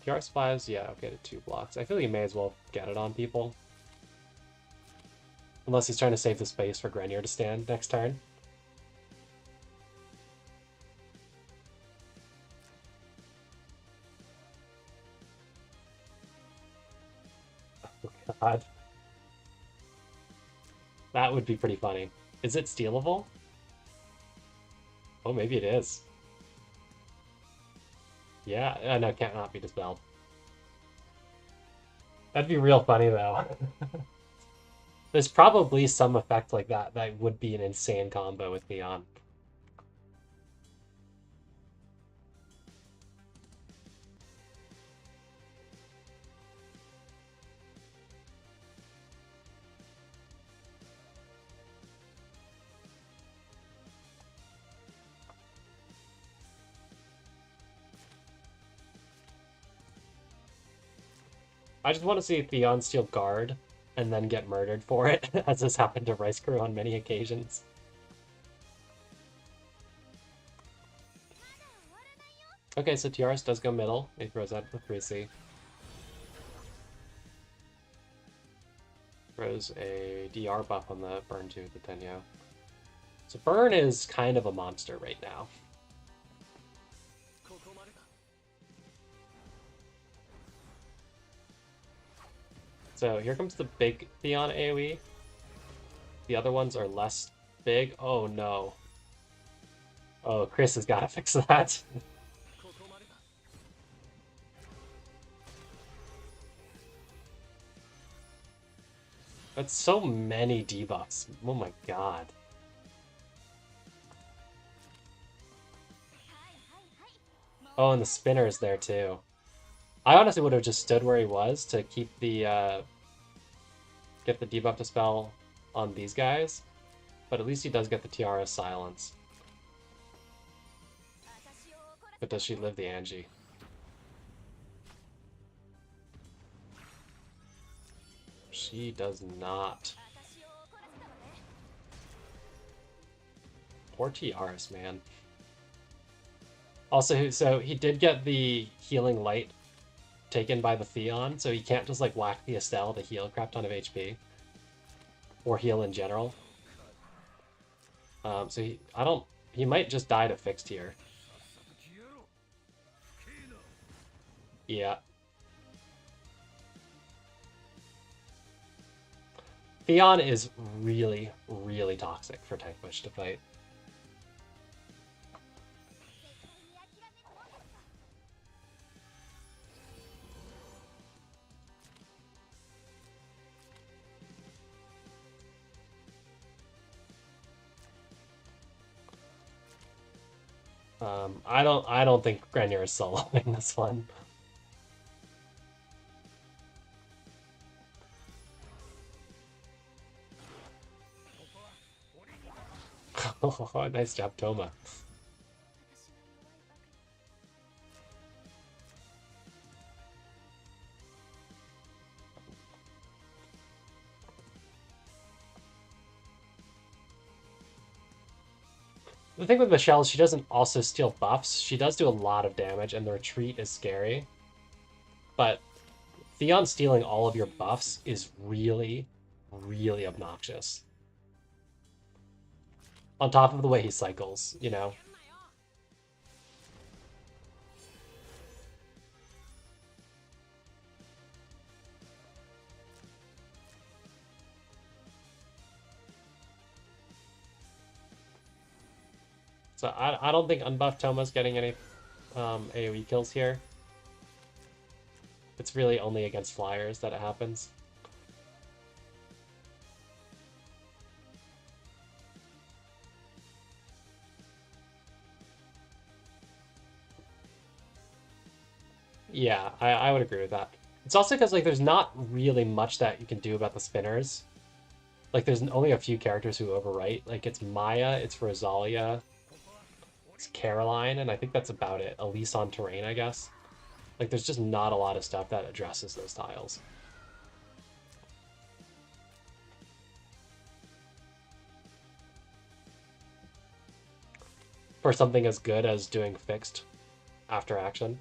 Speaker 1: PR supplies, yeah, okay, to 2 blocks. I feel like he may as well get it on people. Unless he's trying to save the space for Grenier to stand next turn. Oh god. That would be pretty funny. Is it stealable? Oh, maybe it is. Yeah, no, it can't not be dispelled. That'd be real funny, though. There's probably some effect like that that would be an insane combo with Neon. I just want to see Theon steal guard and then get murdered for it, as has happened to Rice Crew on many occasions. Okay, so TRS does go middle. He throws out the 3C. Throws a DR buff on the burn 2 with the Tenyo. So burn is kind of a monster right now. So here comes the big Theon AoE. The other ones are less big. Oh no. Oh, Chris has got to fix that. That's so many debuffs. Oh my god. Oh, and the spinner is there too. I honestly would have just stood where he was to keep the get the debuff to spell on these guys, but at least he does get the Tiara silence. But does she live the Angie? She does not. Poor Tiaras, man. Also, so he did get the healing light taken by the Theon, so he can't just like whack the Estelle to heal a crap ton of HP. Or heal in general. So he might just die to fixed here. Yeah. Theon is really, really toxic for tank push to fight. I don't think Grenier is soloing this one. Oh, nice job, Toma. The thing with Michelle is she doesn't also steal buffs. She does do a lot of damage, and the retreat is scary. But Theon stealing all of your buffs is really, really obnoxious. On top of the way he cycles, you know? So I don't think unbuffed Toma's getting any AoE kills here. It's really only against flyers that it happens. Yeah, I would agree with that. It's also because like there's not really much that you can do about the spinners. Like there's only a few characters who overwrite. Like it's Maya, it's Rosalia, it's Caroline, and I think that's about it. Elise on terrain, I guess. Like there's just not a lot of stuff that addresses those tiles. For something as good as doing fixed after action.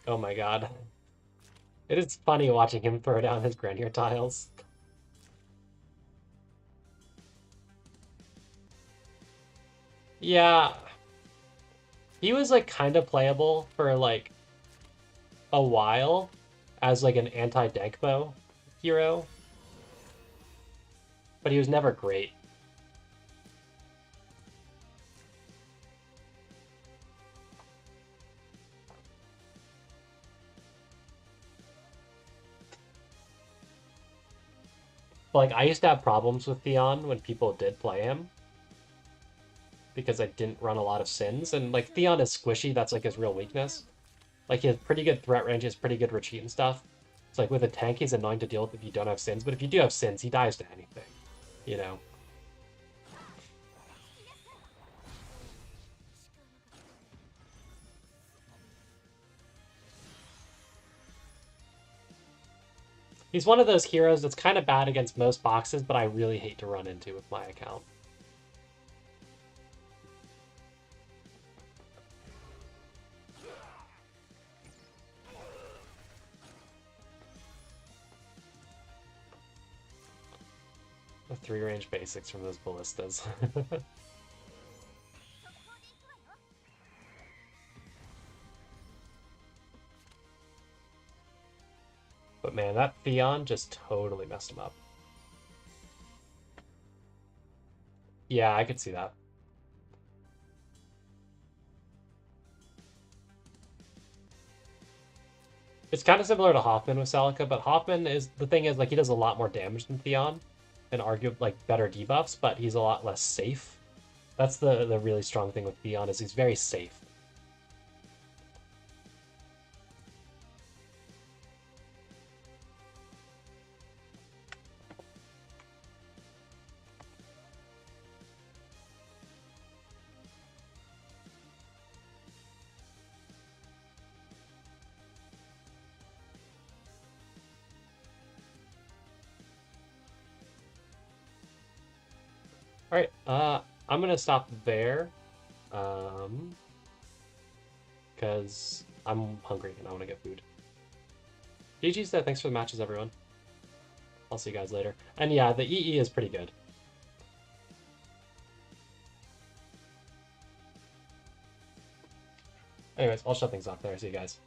Speaker 1: Oh my god. It is funny watching him throw down his Grenier tiles. Yeah. He was like kind of playable for like a while as like an anti-Dankbo hero. But he was never great. But, like, I used to have problems with Theon when people did play him. Because I didn't run a lot of sins. And, like, Theon is squishy. That's, like, his real weakness. Like, he has pretty good threat range. He has pretty good retreat and stuff. It's like with a tank, he's annoying to deal with if you don't have Sins, but if you do have Sins, he dies to anything, you know? He's one of those heroes that's kind of bad against most boxes, but I really hate to run into with my account. The 3-range basics from those ballistas. But man, that Theon just totally messed him up. Yeah, I could see that. It's kind of similar to Hoffman with Celica, but Hoffman is, the thing is, like, he does a lot more damage than Theon, and arguably, like, better debuffs, but he's a lot less safe. That's the really strong thing with Theon, is he's very safe. All right, I'm gonna stop there, because I'm hungry and I want to get food. GG's though, thanks for the matches, everyone. I'll see you guys later. And yeah, the EE is pretty good. Anyways, I'll shut things off there. See you guys.